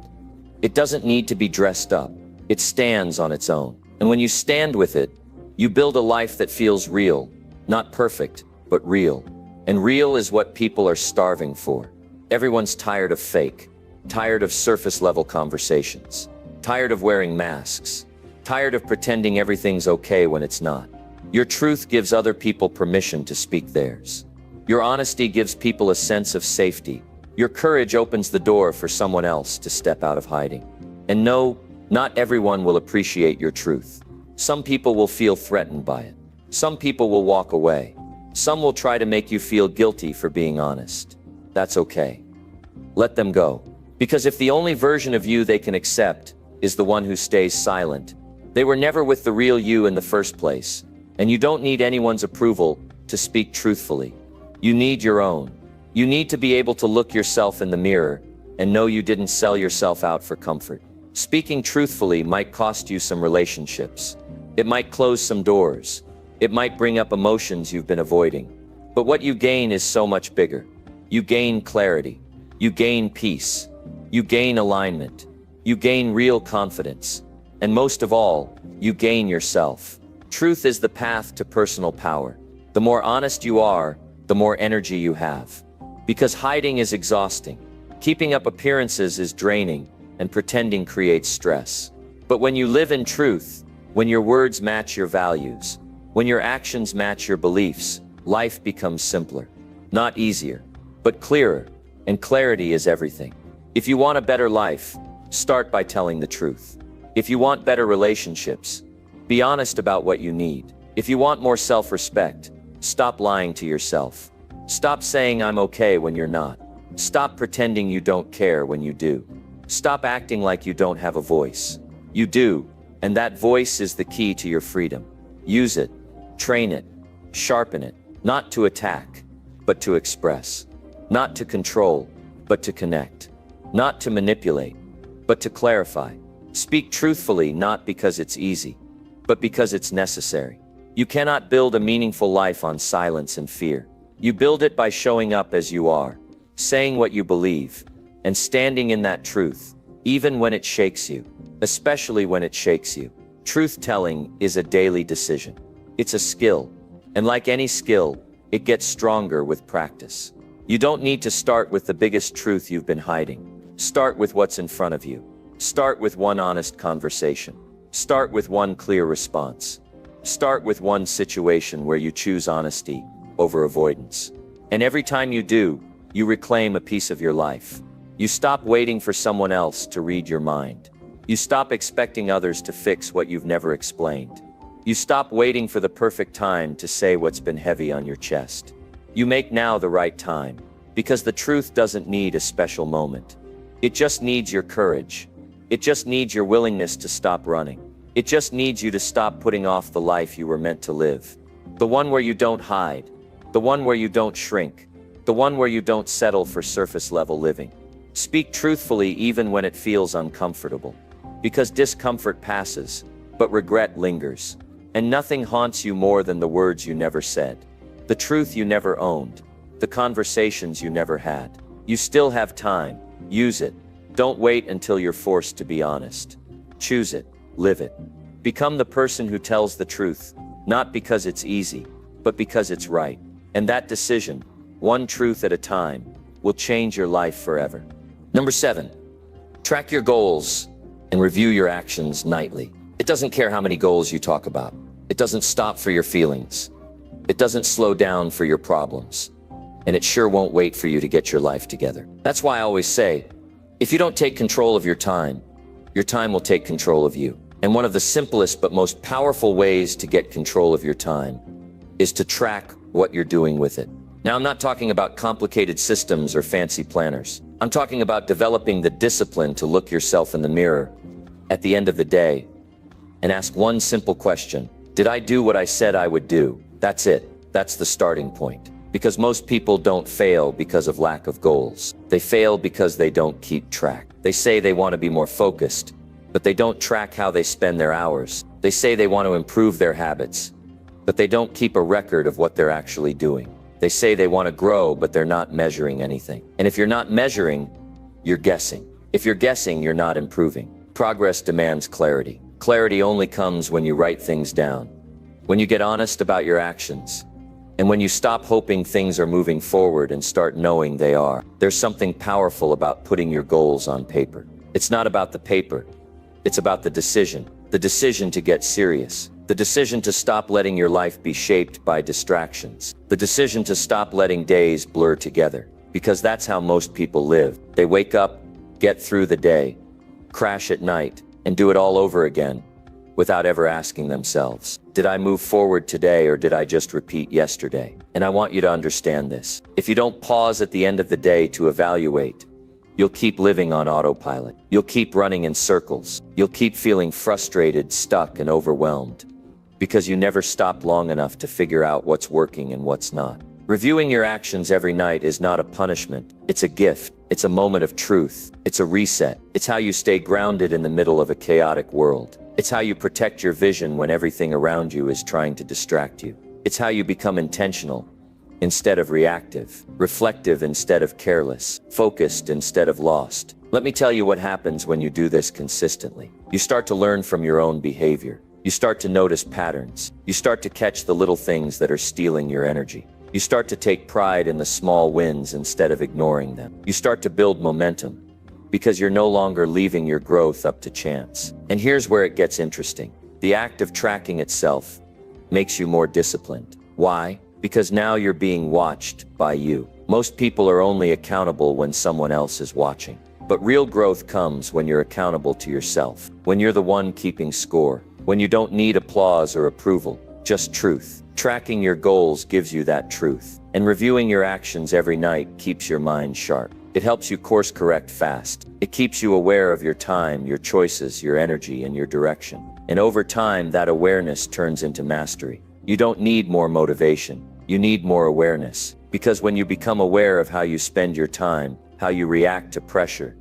It doesn't need to be dressed up. It stands on its own. And when you stand with it, you build a life that feels real. Not perfect, but real. And real is what people are starving for. Everyone's tired of fake. Tired of surface-level conversations. Tired of wearing masks. Tired of pretending everything's okay when it's not. Your truth gives other people permission to speak theirs. Your honesty gives people a sense of safety. Your courage opens the door for someone else to step out of hiding. And no, not everyone will appreciate your truth. Some people will feel threatened by it. Some people will walk away. Some will try to make you feel guilty for being honest. That's okay. Let them go. Because if the only version of you they can accept is the one who stays silent, they were never with the real you in the first place. And you don't need anyone's approval to speak truthfully. You need your own. You need to be able to look yourself in the mirror and know you didn't sell yourself out for comfort. Speaking truthfully might cost you some relationships. It might close some doors. It might bring up emotions you've been avoiding. But what you gain is so much bigger. You gain clarity. You gain peace. You gain alignment. You gain real confidence. And most of all, you gain yourself. Truth is the path to personal power. The more honest you are, the more energy you have. Because hiding is exhausting. Keeping up appearances is draining, and pretending creates stress. But when you live in truth, when your words match your values, when your actions match your beliefs, life becomes simpler. Not easier, but clearer. And clarity is everything. If you want a better life, start by telling the truth. If you want better relationships, be honest about what you need. If you want more self-respect, stop lying to yourself. Stop saying I'm okay when you're not. Stop pretending you don't care when you do. Stop acting like you don't have a voice. You do, and that voice is the key to your freedom. Use it, train it, sharpen it, not to attack, but to express. Not to control, but to connect. Not to manipulate, but to clarify. Speak truthfully not because it's easy, but because it's necessary. You cannot build a meaningful life on silence and fear. You build it by showing up as you are, saying what you believe, and standing in that truth, even when it shakes you, especially when it shakes you. Truth-telling is a daily decision. It's a skill, and like any skill, it gets stronger with practice. You don't need to start with the biggest truth you've been hiding. Start with what's in front of you. Start with one honest conversation. Start with one clear response. Start with one situation where you choose honesty over avoidance. And every time you do, you reclaim a piece of your life. You stop waiting for someone else to read your mind. You stop expecting others to fix what you've never explained. You stop waiting for the perfect time to say what's been heavy on your chest. You make now the right time. Because the truth doesn't need a special moment. It just needs your courage. It just needs your willingness to stop running. It just needs you to stop putting off the life you were meant to live. The one where you don't hide. The one where you don't shrink. The one where you don't settle for surface-level living. Speak truthfully even when it feels uncomfortable. Because discomfort passes, but regret lingers. And nothing haunts you more than the words you never said. The truth you never owned. The conversations you never had. You still have time. Use it. Don't wait until you're forced to be honest. Choose it. Live it. Become the person who tells the truth, not because it's easy, but because it's right. And that decision, one truth at a time, will change your life forever. Number 7, track your goals and review your actions nightly. It doesn't care how many goals you talk about. It doesn't stop for your feelings. It doesn't slow down for your problems. And it sure won't wait for you to get your life together. That's why I always say, if you don't take control of your time will take control of you. And one of the simplest but most powerful ways to get control of your time is to track what you're doing with it. Now, I'm not talking about complicated systems or fancy planners. I'm talking about developing the discipline to look yourself in the mirror at the end of the day and ask one simple question. Did I do what I said I would do? That's it. That's the starting point. Because most people don't fail because of lack of goals. They fail because they don't keep track. They say they want to be more focused, but they don't track how they spend their hours. They say they want to improve their habits, but they don't keep a record of what they're actually doing. They say they want to grow, but they're not measuring anything. And if you're not measuring, you're guessing. If you're guessing, you're not improving. Progress demands clarity. Clarity only comes when you write things down, when you get honest about your actions, and when you stop hoping things are moving forward and start knowing they are. There's something powerful about putting your goals on paper. It's not about the paper. It's about the decision to get serious, the decision to stop letting your life be shaped by distractions, the decision to stop letting days blur together, because that's how most people live. They wake up, get through the day, crash at night, and do it all over again without ever asking themselves, did I move forward today or did I just repeat yesterday? And I want you to understand this. If you don't pause at the end of the day to evaluate, you'll keep living on autopilot. You'll keep running in circles. You'll keep feeling frustrated, stuck, and overwhelmed because you never stopped long enough to figure out what's working and what's not. Reviewing your actions every night is not a punishment. It's a gift. It's a moment of truth. It's a reset. It's how you stay grounded in the middle of a chaotic world. It's how you protect your vision when everything around you is trying to distract you. It's how you become intentional instead of reactive, reflective instead of careless, focused instead of lost. Let me tell you what happens when you do this consistently. You start to learn from your own behavior. You start to notice patterns. You start to catch the little things that are stealing your energy. You start to take pride in the small wins instead of ignoring them. You start to build momentum because you're no longer leaving your growth up to chance. And here's where it gets interesting. The act of tracking itself makes you more disciplined. Why? Because now you're being watched by you. Most people are only accountable when someone else is watching. But real growth comes when you're accountable to yourself, when you're the one keeping score, when you don't need applause or approval, just truth. Tracking your goals gives you that truth, and reviewing your actions every night keeps your mind sharp. It helps you course correct fast. It keeps you aware of your time, your choices, your energy, and your direction. And over time, that awareness turns into mastery. You don't need more motivation. You need more awareness. Because when you become aware of how you spend your time, how you react to pressure,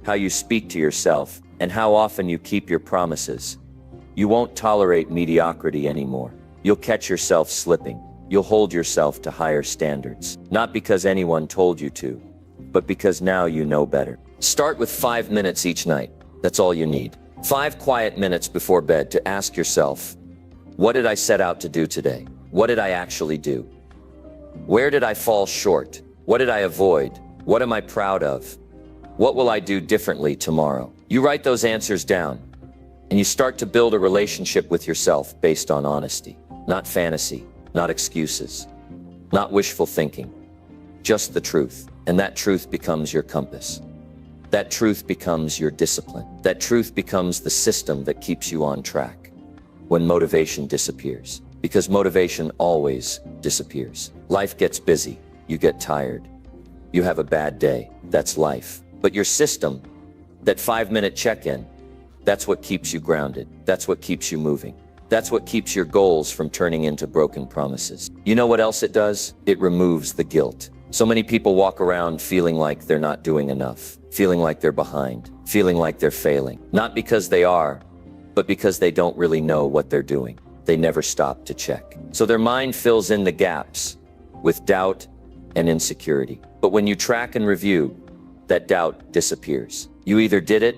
how you speak to yourself, and how often you keep your promises, you won't tolerate mediocrity anymore. You'll catch yourself slipping. You'll hold yourself to higher standards. Not because anyone told you to, but because now you know better. Start with 5 minutes each night. That's all you need. 5 quiet minutes before bed to ask yourself, what did I set out to do today? What did I actually do? Where did I fall short? What did I avoid? What am I proud of? What will I do differently tomorrow? You write those answers down, and you start to build a relationship with yourself based on honesty, not fantasy, not excuses, not wishful thinking, just the truth. And that truth becomes your compass. That truth becomes your discipline. That truth becomes the system that keeps you on track when motivation disappears. Because motivation always disappears. Life gets busy. You get tired. You have a bad day. That's life. But your system, that 5-minute check-in, that's what keeps you grounded. That's what keeps you moving. That's what keeps your goals from turning into broken promises. You know what else it does? It removes the guilt. So many people walk around feeling like they're not doing enough, feeling like they're behind, feeling like they're failing. Not because they are, but because they don't really know what they're doing. They never stop to check. So their mind fills in the gaps with doubt and insecurity. But when you track and review, that doubt disappears. You either did it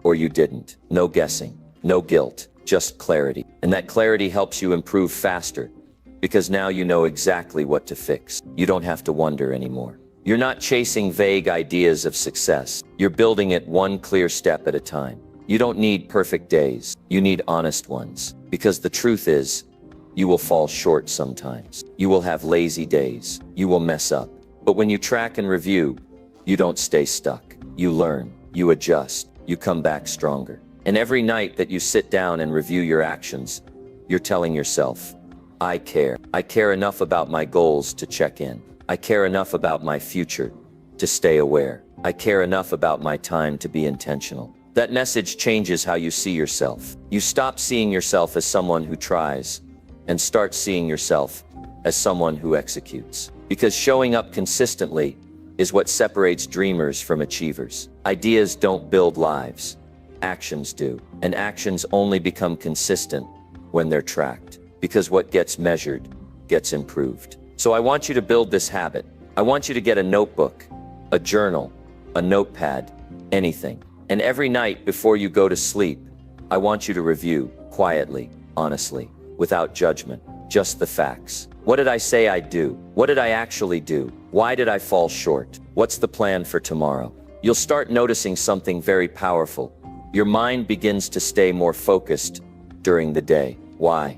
or you didn't. No guessing, no guilt, just clarity. And that clarity helps you improve faster because now you know exactly what to fix. You don't have to wonder anymore. You're not chasing vague ideas of success. You're building it one clear step at a time. You don't need perfect days. You need honest ones. Because the truth is, you will fall short sometimes. You will have lazy days. You will mess up. But when you track and review, you don't stay stuck. You learn, you adjust, you come back stronger. And every night that you sit down and review your actions, you're telling yourself, I care. I care enough about my goals to check in. I care enough about my future to stay aware. I care enough about my time to be intentional. That message changes how you see yourself. You stop seeing yourself as someone who tries and start seeing yourself as someone who executes. Because showing up consistently is what separates dreamers from achievers. Ideas don't build lives. Actions do. And actions only become consistent when they're tracked. Because what gets measured gets improved. So I want you to build this habit. I want you to get a notebook, a journal, a notepad, anything. And every night before you go to sleep, I want you to review quietly, honestly, without judgment, just the facts. What did I say I'd do? What did I actually do? Why did I fall short? What's the plan for tomorrow? You'll start noticing something very powerful. Your mind begins to stay more focused during the day. Why?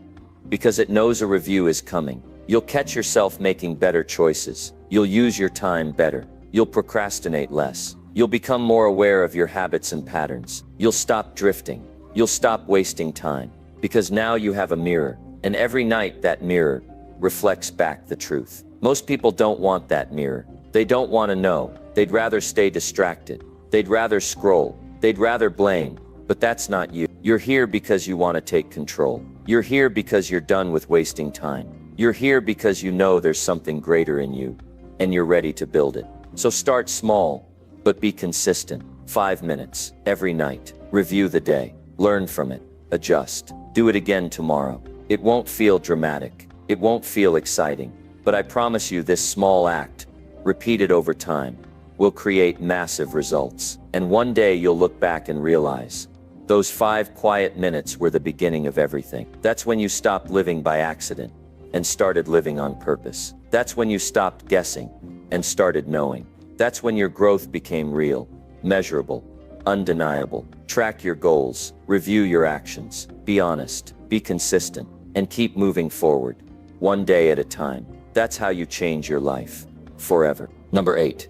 Because it knows a review is coming. You'll catch yourself making better choices. You'll use your time better. You'll procrastinate less. You'll become more aware of your habits and patterns. You'll stop drifting. You'll stop wasting time. Because now you have a mirror. And every night that mirror reflects back the truth. Most people don't want that mirror. They don't want to know. They'd rather stay distracted. They'd rather scroll. They'd rather blame. But that's not you. You're here because you want to take control. You're here because you're done with wasting time. You're here because you know there's something greater in you, and you're ready to build it. So start small, but be consistent. 5 minutes, every night. Review the day. Learn from it. Adjust. Do it again tomorrow. It won't feel dramatic. It won't feel exciting. But I promise you this small act, repeated over time, will create massive results. And one day you'll look back and realize, those 5 quiet minutes were the beginning of everything. That's when you stopped living by accident and started living on purpose. That's when you stopped guessing and started knowing. That's when your growth became real, measurable, undeniable. Track your goals, review your actions, be honest, be consistent, and keep moving forward, one day at a time. That's how you change your life, forever. Number 8,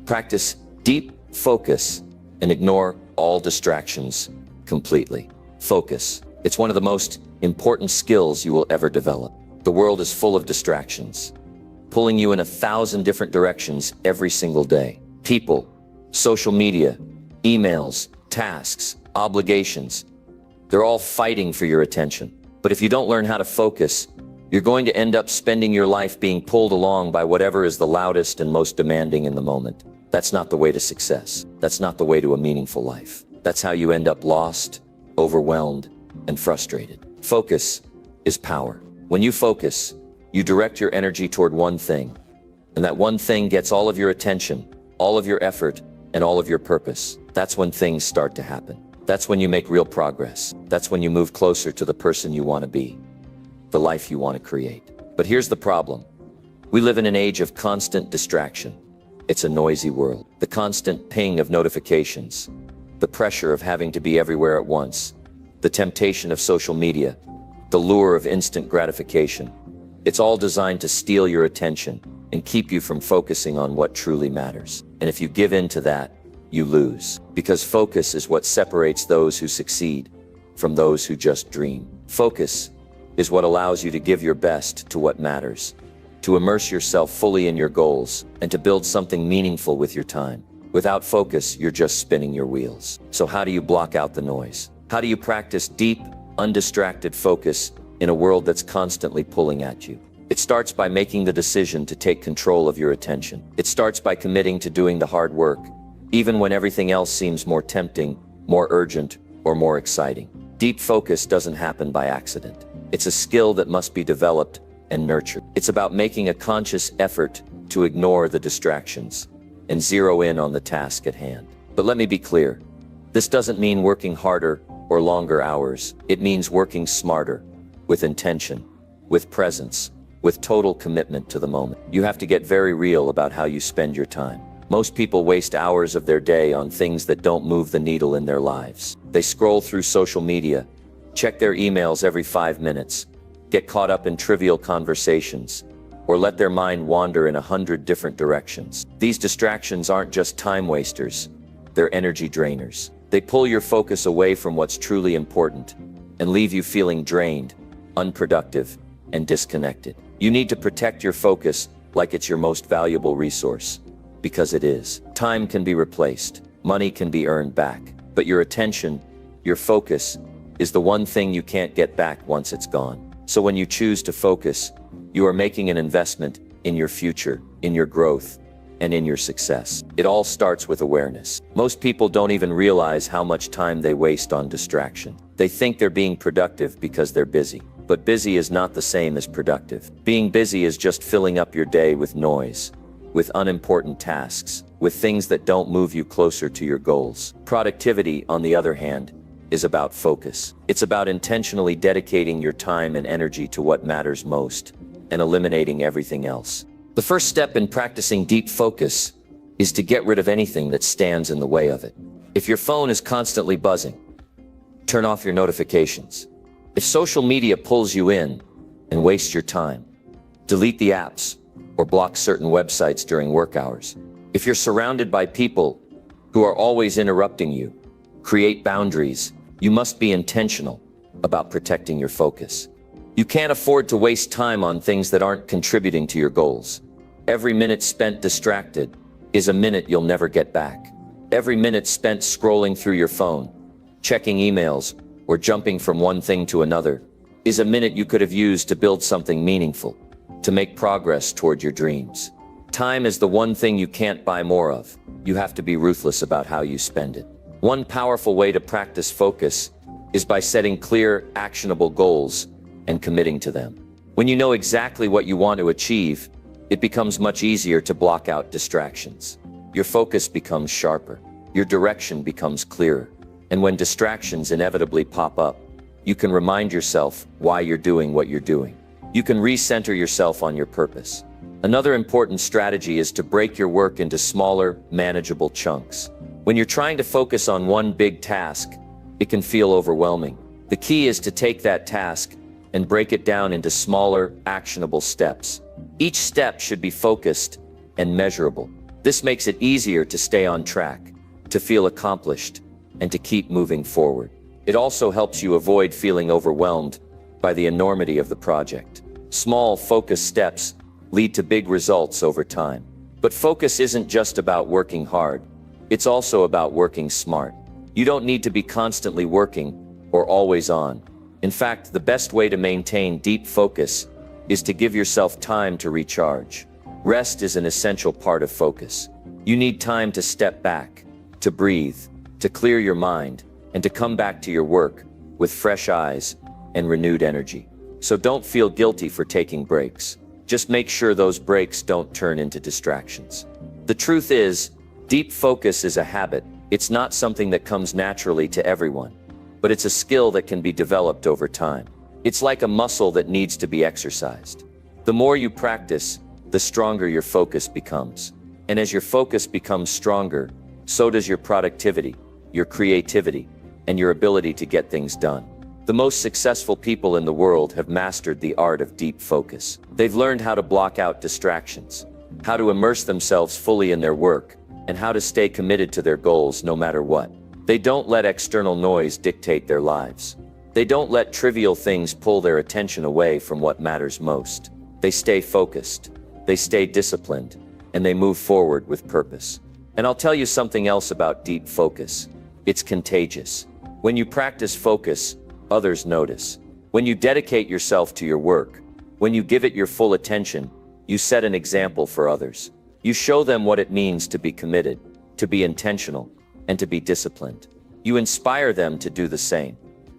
practice deep focus and ignore all distractions completely. Focus. It's one of the most important skills you will ever develop. The world is full of distractions, pulling you in 1,000 different directions every single day. People, social media, emails, tasks, obligations, they're all fighting for your attention. But if you don't learn how to focus, you're going to end up spending your life being pulled along by whatever is the loudest and most demanding in the moment. That's not the way to success. That's not the way to a meaningful life. That's how you end up lost, overwhelmed, and frustrated. Focus is power. When you focus, you direct your energy toward one thing, and that one thing gets all of your attention, all of your effort, and all of your purpose. That's when things start to happen. That's when you make real progress. That's when you move closer to the person you want to be, the life you want to create. But here's the problem. We live in an age of constant distraction. It's a noisy world. The constant ping of notifications, the pressure of having to be everywhere at once, the temptation of social media, the lure of instant gratification. It's all designed to steal your attention and keep you from focusing on what truly matters. And if you give in to that, you lose. Because focus is what separates those who succeed from those who just dream. Focus is what allows you to give your best to what matters, to immerse yourself fully in your goals, and to build something meaningful with your time. Without focus, you're just spinning your wheels. So how do you block out the noise? How do you practice deep, undistracted focus in a world that's constantly pulling at you? It starts by making the decision to take control of your attention. It starts by committing to doing the hard work, even when everything else seems more tempting, more urgent, or more exciting. Deep focus doesn't happen by accident. It's a skill that must be developed and nurtured. It's about making a conscious effort to ignore the distractions and zero in on the task at hand. But let me be clear. This doesn't mean working harder or longer hours. It means working smarter, with intention, with presence, with total commitment to the moment. You have to get very real about how you spend your time. Most people waste hours of their day on things that don't move the needle in their lives. They scroll through social media, check their emails every 5 minutes, get caught up in trivial conversations, or let their mind wander in 100 different directions. These distractions aren't just time wasters, they're energy drainers. They pull your focus away from what's truly important and leave you feeling drained, unproductive, and disconnected. You need to protect your focus like it's your most valuable resource, because it is. Time can be replaced, money can be earned back, but your attention, your focus, is the one thing you can't get back once it's gone. So when you choose to focus, you are making an investment in your future, in your growth, and in your success. It all starts with awareness. Most people don't even realize how much time they waste on distraction. They think they're being productive because they're busy. But busy is not the same as productive. Being busy is just filling up your day with noise, with unimportant tasks, with things that don't move you closer to your goals. Productivity, on the other hand, is about focus. It's about intentionally dedicating your time and energy to what matters most and eliminating everything else. The first step in practicing deep focus is to get rid of anything that stands in the way of it. If your phone is constantly buzzing, turn off your notifications. If social media pulls you in and wastes your time, delete the apps or block certain websites during work hours. If you're surrounded by people who are always interrupting you, create boundaries. You must be intentional about protecting your focus. You can't afford to waste time on things that aren't contributing to your goals. Every minute spent distracted is a minute you'll never get back. Every minute spent scrolling through your phone, checking emails, or jumping from one thing to another is a minute you could have used to build something meaningful, to make progress toward your dreams. Time is the one thing you can't buy more of. You have to be ruthless about how you spend it. One powerful way to practice focus is by setting clear, actionable goals and committing to them. When you know exactly what you want to achieve, it becomes much easier to block out distractions. Your focus becomes sharper. Your direction becomes clearer. And when distractions inevitably pop up, you can remind yourself why you're doing what you're doing. You can recenter yourself on your purpose. Another important strategy is to break your work into smaller, manageable chunks. When you're trying to focus on one big task, it can feel overwhelming. The key is to take that task and break it down into smaller, actionable steps. Each step should be focused and measurable. This makes it easier to stay on track, to feel accomplished, and to keep moving forward. It also helps you avoid feeling overwhelmed by the enormity of the project. Small, focused steps lead to big results over time. But focus isn't just about working hard. It's also about working smart. You don't need to be constantly working or always on. In fact, the best way to maintain deep focus is to give yourself time to recharge. Rest is an essential part of focus. You need time to step back, to breathe, to clear your mind, and to come back to your work with fresh eyes and renewed energy. So don't feel guilty for taking breaks. Just make sure those breaks don't turn into distractions. The truth is, deep focus is a habit. It's not something that comes naturally to everyone, but it's a skill that can be developed over time. It's like a muscle that needs to be exercised. The more you practice, the stronger your focus becomes. And as your focus becomes stronger, so does your productivity, your creativity, and your ability to get things done. The most successful people in the world have mastered the art of deep focus. They've learned how to block out distractions, how to immerse themselves fully in their work, and how to stay committed to their goals no matter what. They don't let external noise dictate their lives. They don't let trivial things pull their attention away from what matters most. They stay focused, they stay disciplined, and they move forward with purpose. And I'll tell you something else about deep focus. It's contagious. When you practice focus, others notice. When you dedicate yourself to your work, when you give it your full attention, you set an example for others. You show them what it means to be committed, to be intentional, and to be disciplined. You inspire them to do the same.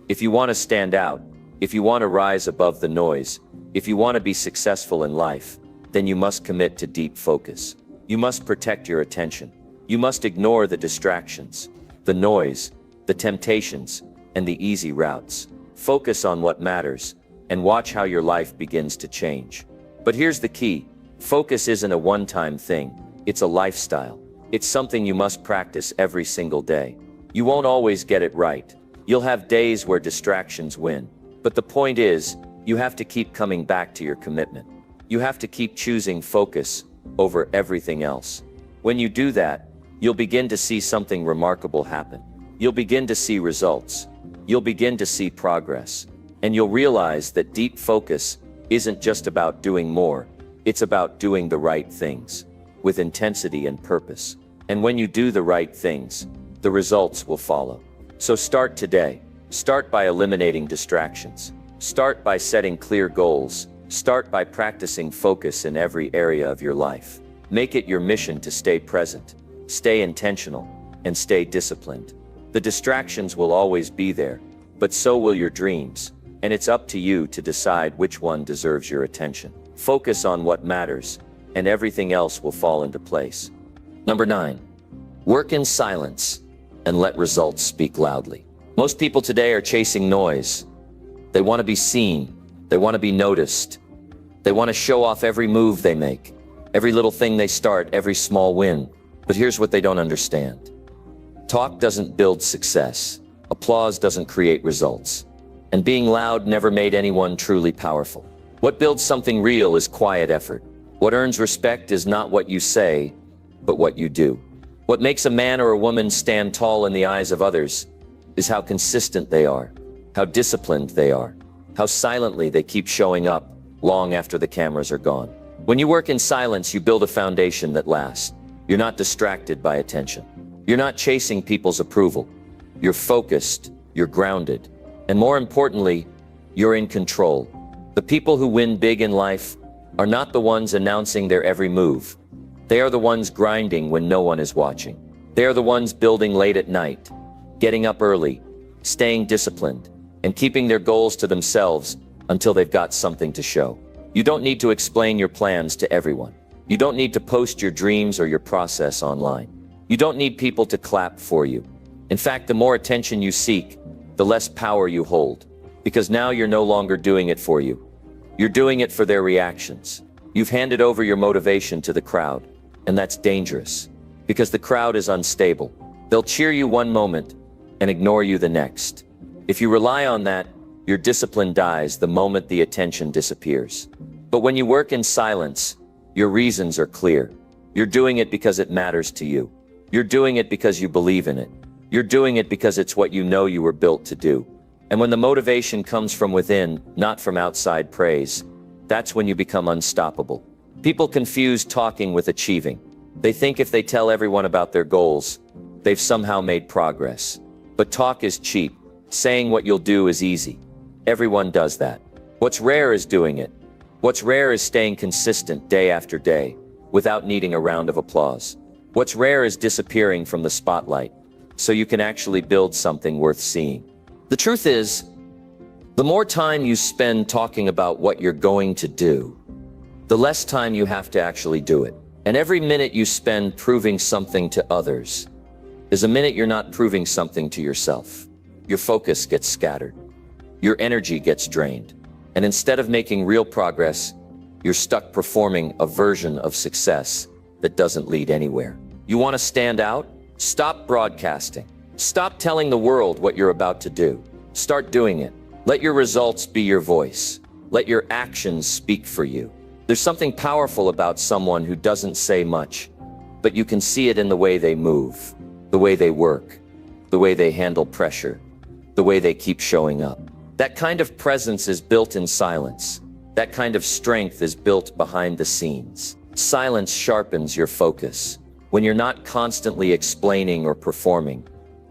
If you want to stand out, if you want to rise above the noise, if you want to be successful in life, then you must commit to deep focus. You must protect your attention. You must ignore the distractions, the noise, the temptations, and the easy routes. Focus on what matters, and watch how your life begins to change. But here's the key. Focus isn't a one-time thing. It's a lifestyle. It's something you must practice every single day. You won't always get it right. You'll have days where distractions win. But the point is, you have to keep coming back to your commitment. You have to keep choosing focus over everything else. When you do that, you'll begin to see something remarkable happen. You'll begin to see results. You'll begin to see progress. And you'll realize that deep focus isn't just about doing more. It's about doing the right things with intensity and purpose. And when you do the right things, the results will follow. So start today. Start by eliminating distractions. Start by setting clear goals. Start by practicing focus in every area of your life. Make it your mission to stay present, stay intentional, and stay disciplined. The distractions will always be there, but so will your dreams, and it's up to you to decide which one deserves your attention. Focus on what matters, and everything else will fall into place. Number 9. Work in silence and let results speak loudly. Most people today are chasing noise. They want to be seen. They want to be noticed. They want to show off every move they make, every little thing they start, every small win. But here's what they don't understand. Talk doesn't build success. Applause doesn't create results. And being loud never made anyone truly powerful. What builds something real is quiet effort. What earns respect is not what you say, but what you do. What makes a man or a woman stand tall in the eyes of others is how consistent they are, how disciplined they are, how silently they keep showing up long after the cameras are gone. When you work in silence, you build a foundation that lasts. You're not distracted by attention. You're not chasing people's approval. You're focused, you're grounded, and more importantly, you're in control. The people who win big in life are not the ones announcing their every move. They are the ones grinding when no one is watching. They are the ones building late at night, getting up early, staying disciplined, and keeping their goals to themselves until they've got something to show. You don't need to explain your plans to everyone. You don't need to post your dreams or your process online. You don't need people to clap for you. In fact, the more attention you seek, the less power you hold, because now you're no longer doing it for you. You're doing it for their reactions. You've handed over your motivation to the crowd, and that's dangerous, because the crowd is unstable. They'll cheer you one moment and ignore you the next. If you rely on that, your discipline dies the moment the attention disappears. But when you work in silence, your reasons are clear. You're doing it because it matters to you. You're doing it because you believe in it. You're doing it because it's what you know you were built to do. And when the motivation comes from within, not from outside praise, that's when you become unstoppable. People confuse talking with achieving. They think if they tell everyone about their goals, they've somehow made progress. But talk is cheap. Saying what you'll do is easy. Everyone does that. What's rare is doing it. What's rare is staying consistent day after day, without needing a round of applause. What's rare is disappearing from the spotlight, so you can actually build something worth seeing. The truth is, the more time you spend talking about what you're going to do, the less time you have to actually do it. And every minute you spend proving something to others is a minute you're not proving something to yourself. Your focus gets scattered. Your energy gets drained. And instead of making real progress, you're stuck performing a version of success that doesn't lead anywhere. You want to stand out? Stop broadcasting. Stop telling the world what you're about to do. Start doing it. Let your results be your voice. Let your actions speak for you. There's something powerful about someone who doesn't say much, but you can see it in the way they move, the way they work, the way they handle pressure, the way they keep showing up. That kind of presence is built in silence. That kind of strength is built behind the scenes. Silence sharpens your focus. When you're not constantly explaining or performing,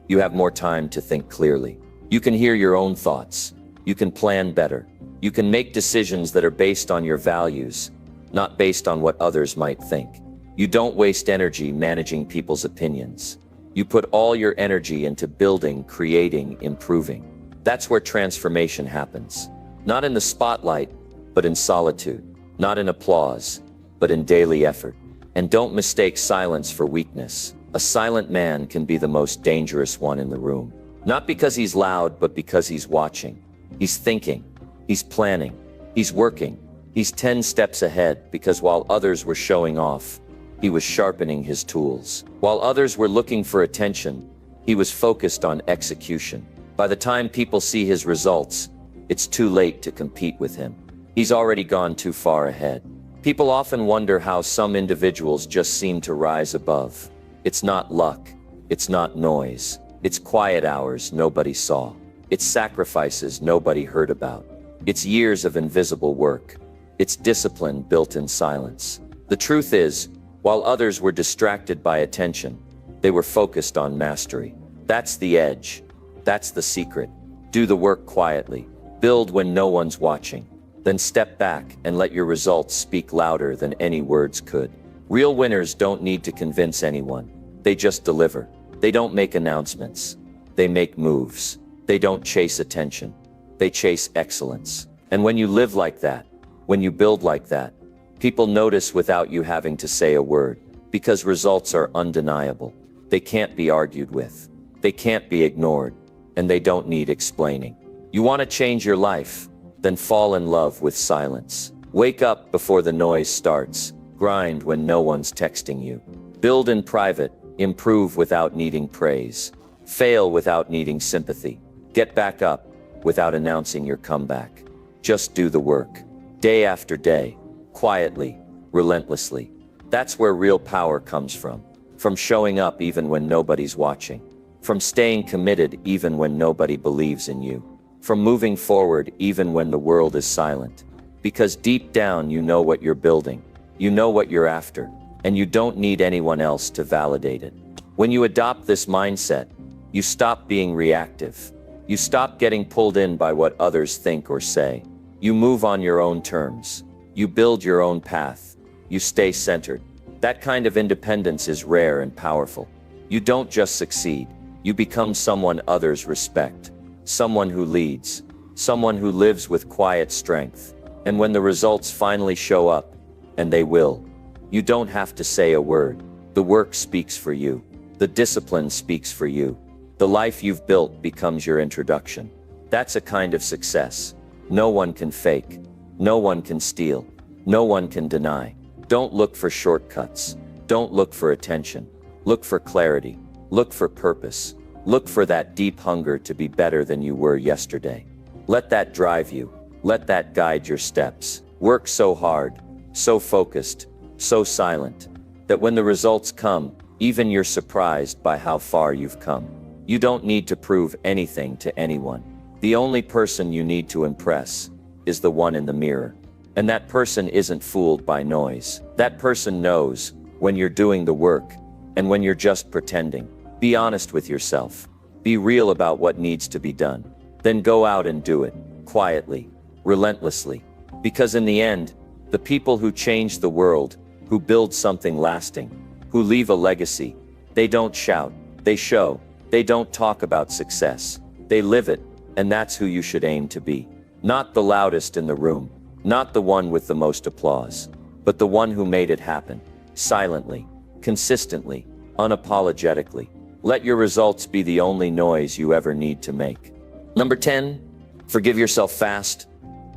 you have more time to think clearly. You can hear your own thoughts. You can plan better. You can make decisions that are based on your values, not based on what others might think. You don't waste energy managing people's opinions. You put all your energy into building, creating, improving. That's where transformation happens. Not in the spotlight, but in solitude. Not in applause, but in daily effort. And don't mistake silence for weakness. A silent man can be the most dangerous one in the room. Not because he's loud, but because he's watching. He's thinking. He's planning. He's working. He's 10 steps ahead, because while others were showing off, he was sharpening his tools. While others were looking for attention, he was focused on execution. By the time people see his results, it's too late to compete with him. He's already gone too far ahead. People often wonder how some individuals just seem to rise above. It's not luck. It's not noise. It's quiet hours nobody saw. It's sacrifices nobody heard about. It's years of invisible work. It's discipline built in silence. The truth is, while others were distracted by attention, they were focused on mastery. That's the edge. That's the secret. Do the work quietly. Build when no one's watching. Then step back and let your results speak louder than any words could. Real winners don't need to convince anyone. They just deliver. They don't make announcements. They make moves. They don't chase attention. They chase excellence. And when you live like that, when you build like that, people notice without you having to say a word, because results are undeniable. They can't be argued with. They can't be ignored, and they don't need explaining. You want to change your life? Then fall in love with silence. Wake up before the noise starts. Grind when no one's texting you. Build in private. Improve without needing praise. Fail without needing sympathy. Get back up without announcing your comeback. Just do the work. Day after day. Quietly. Relentlessly. That's where real power comes from. From showing up even when nobody's watching. From staying committed even when nobody believes in you. From moving forward even when the world is silent. Because deep down you know what you're building. You know what you're after. And you don't need anyone else to validate it. When you adopt this mindset, you stop being reactive. You stop getting pulled in by what others think or say. You move on your own terms. You build your own path. You stay centered. That kind of independence is rare and powerful. You don't just succeed. You become someone others respect. Someone who leads. Someone who lives with quiet strength. And when the results finally show up, and they will, you don't have to say a word. The work speaks for you. The discipline speaks for you. The life you've built becomes your introduction. That's a kind of success no one can fake. No one can steal. No one can deny. Don't look for shortcuts. Don't look for attention. Look for clarity. Look for purpose. Look for that deep hunger to be better than you were yesterday. Let that drive you. Let that guide your steps. Work so hard, so focused, so silent, that when the results come, even you're surprised by how far you've come. You don't need to prove anything to anyone. The only person you need to impress is the one in the mirror. And that person isn't fooled by noise. That person knows when you're doing the work and when you're just pretending. Be honest with yourself. Be real about what needs to be done. Then go out and do it, quietly, relentlessly. Because in the end, the people who change the world, who build something lasting, who leave a legacy, they don't shout, they show. They don't talk about success. They live it, and that's who you should aim to be. Not the loudest in the room, not the one with the most applause, but the one who made it happen, silently, consistently, unapologetically. Let your results be the only noise you ever need to make. Number 10, forgive yourself fast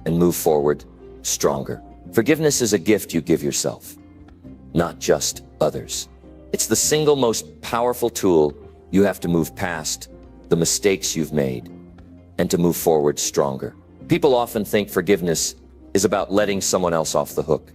and move forward stronger. Forgiveness is a gift you give yourself, not just others. It's the single most powerful tool you have to move past the mistakes you've made and to move forward stronger. People often think forgiveness is about letting someone else off the hook,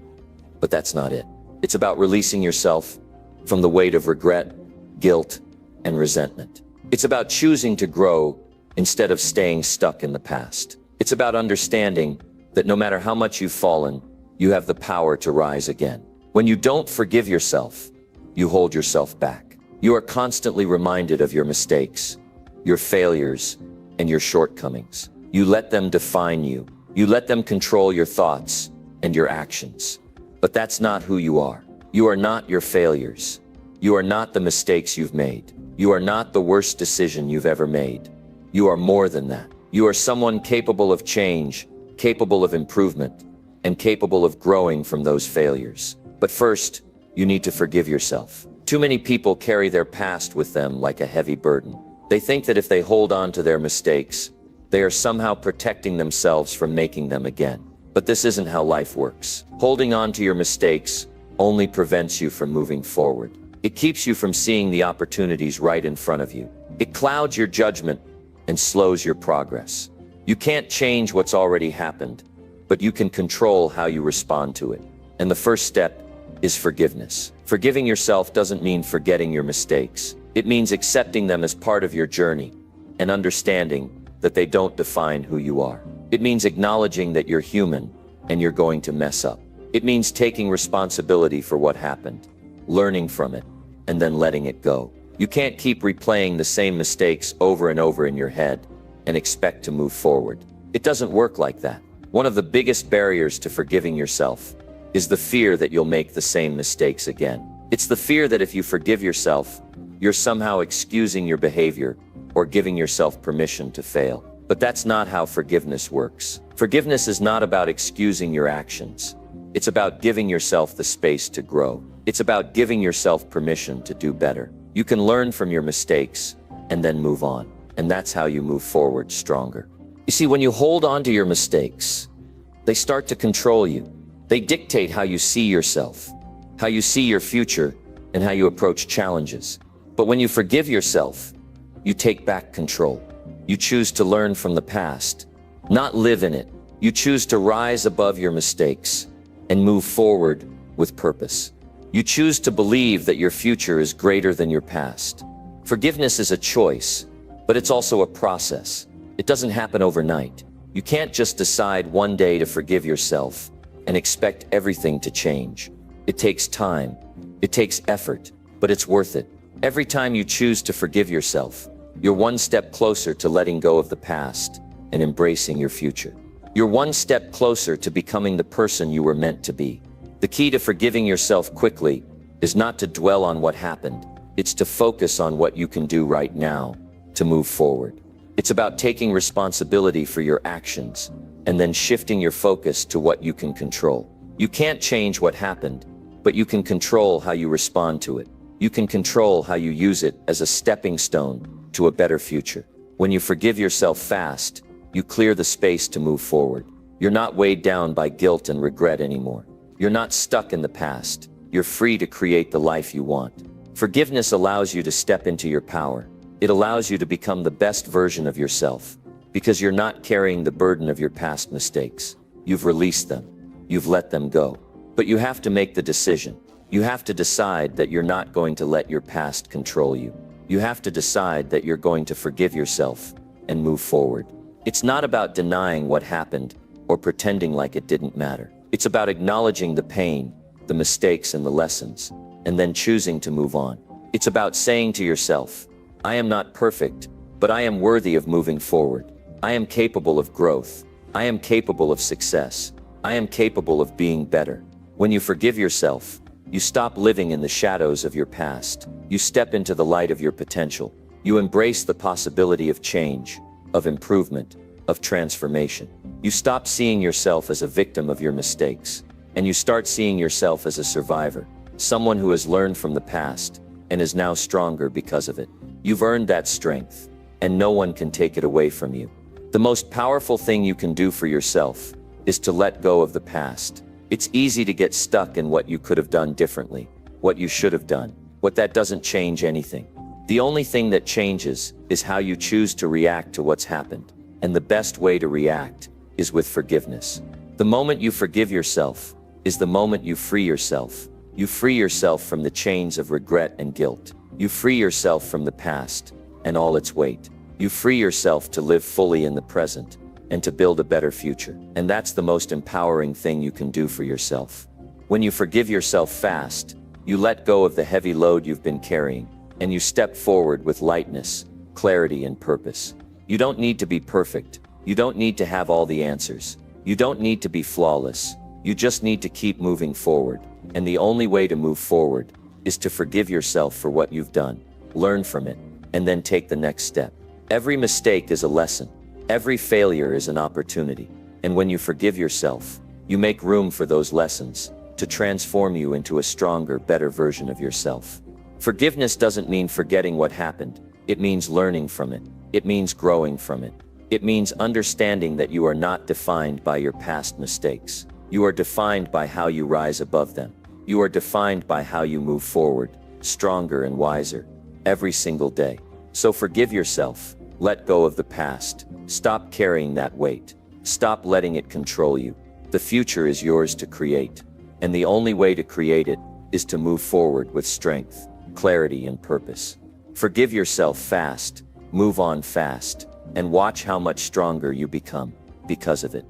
but that's not it. It's about releasing yourself from the weight of regret, guilt, and resentment. It's about choosing to grow instead of staying stuck in the past. It's about understanding that no matter how much you've fallen, you have the power to rise again. When you don't forgive yourself, you hold yourself back. You are constantly reminded of your mistakes, your failures, and your shortcomings. You let them define you. You let them control your thoughts and your actions. But that's not who you are. You are not your failures. You are not the mistakes you've made. You are not the worst decision you've ever made. You are more than that. You are someone capable of change, capable of improvement, and capable of growing from those failures. But first, you need to forgive yourself. Too many people carry their past with them like a heavy burden. They think that if they hold on to their mistakes, they are somehow protecting themselves from making them again. But this isn't how life works. Holding on to your mistakes only prevents you from moving forward. It keeps you from seeing the opportunities right in front of you. It clouds your judgment and slows your progress. You can't change what's already happened, but you can control how you respond to it. And the first step is forgiveness. Forgiving yourself doesn't mean forgetting your mistakes. It means accepting them as part of your journey and understanding that they don't define who you are. It means acknowledging that you're human and you're going to mess up. It means taking responsibility for what happened, learning from it, and then letting it go. You can't keep replaying the same mistakes over and over in your head and expect to move forward. It doesn't work like that. One of the biggest barriers to forgiving yourself is the fear that you'll make the same mistakes again. It's the fear that if you forgive yourself, you're somehow excusing your behavior or giving yourself permission to fail. But that's not how forgiveness works. Forgiveness is not about excusing your actions. It's about giving yourself the space to grow. It's about giving yourself permission to do better. You can learn from your mistakes and then move on. And that's how you move forward stronger. You see, when you hold on to your mistakes, they start to control you. They dictate how you see yourself, how you see your future, and how you approach challenges. But when you forgive yourself, you take back control. You choose to learn from the past, not live in it. You choose to rise above your mistakes and move forward with purpose. You choose to believe that your future is greater than your past. Forgiveness is a choice, but it's also a process. It doesn't happen overnight. You can't just decide one day to forgive yourself and expect everything to change. It takes time, it takes effort, but it's worth it. Every time you choose to forgive yourself, you're one step closer to letting go of the past and embracing your future. You're one step closer to becoming the person you were meant to be. The key to forgiving yourself quickly is not to dwell on what happened. It's to focus on what you can do right now to move forward. It's about taking responsibility for your actions and then shifting your focus to what you can control. You can't change what happened, but you can control how you respond to it. You can control how you use it as a stepping stone to a better future. When you forgive yourself fast, you clear the space to move forward. You're not weighed down by guilt and regret anymore. You're not stuck in the past. You're free to create the life you want. Forgiveness allows you to step into your power. It allows you to become the best version of yourself, because you're not carrying the burden of your past mistakes. You've released them. You've let them go. But you have to make the decision. You have to decide that you're not going to let your past control you. You have to decide that you're going to forgive yourself and move forward. It's not about denying what happened or pretending like it didn't matter. It's about acknowledging the pain, the mistakes, and the lessons, and then choosing to move on. It's about saying to yourself, I am not perfect, but I am worthy of moving forward. I am capable of growth. I am capable of success. I am capable of being better. When you forgive yourself, you stop living in the shadows of your past. You step into the light of your potential. You embrace the possibility of change, of improvement, of transformation. You stop seeing yourself as a victim of your mistakes, and you start seeing yourself as a survivor, someone who has learned from the past and is now stronger because of it. You've earned that strength, and no one can take it away from you. The most powerful thing you can do for yourself is to let go of the past. It's easy to get stuck in what you could have done differently, what you should have done. What that doesn't change anything. The only thing that changes is how you choose to react to what's happened. And the best way to react is with forgiveness. The moment you forgive yourself is the moment you free yourself. You free yourself from the chains of regret and guilt. You free yourself from the past and all its weight. You free yourself to live fully in the present, and to build a better future. And that's the most empowering thing you can do for yourself. When you forgive yourself fast, you let go of the heavy load you've been carrying, and you step forward with lightness, clarity, and purpose. You don't need to be perfect. You don't need to have all the answers. You don't need to be flawless. You just need to keep moving forward. And the only way to move forward is to forgive yourself for what you've done, learn from it, and then take the next step. Every mistake is a lesson. Every failure is an opportunity. And when you forgive yourself, you make room for those lessons to transform you into a stronger, better version of yourself. Forgiveness doesn't mean forgetting what happened. It means learning from it. It means growing from it. It means understanding that you are not defined by your past mistakes. You are defined by how you rise above them. You are defined by how you move forward, stronger and wiser, every single day. So forgive yourself. Let go of the past. Stop carrying that weight. Stop letting it control you. The future is yours to create. And the only way to create it is to move forward with strength, clarity, and purpose. Forgive yourself fast, move on fast, and watch how much stronger you become because of it.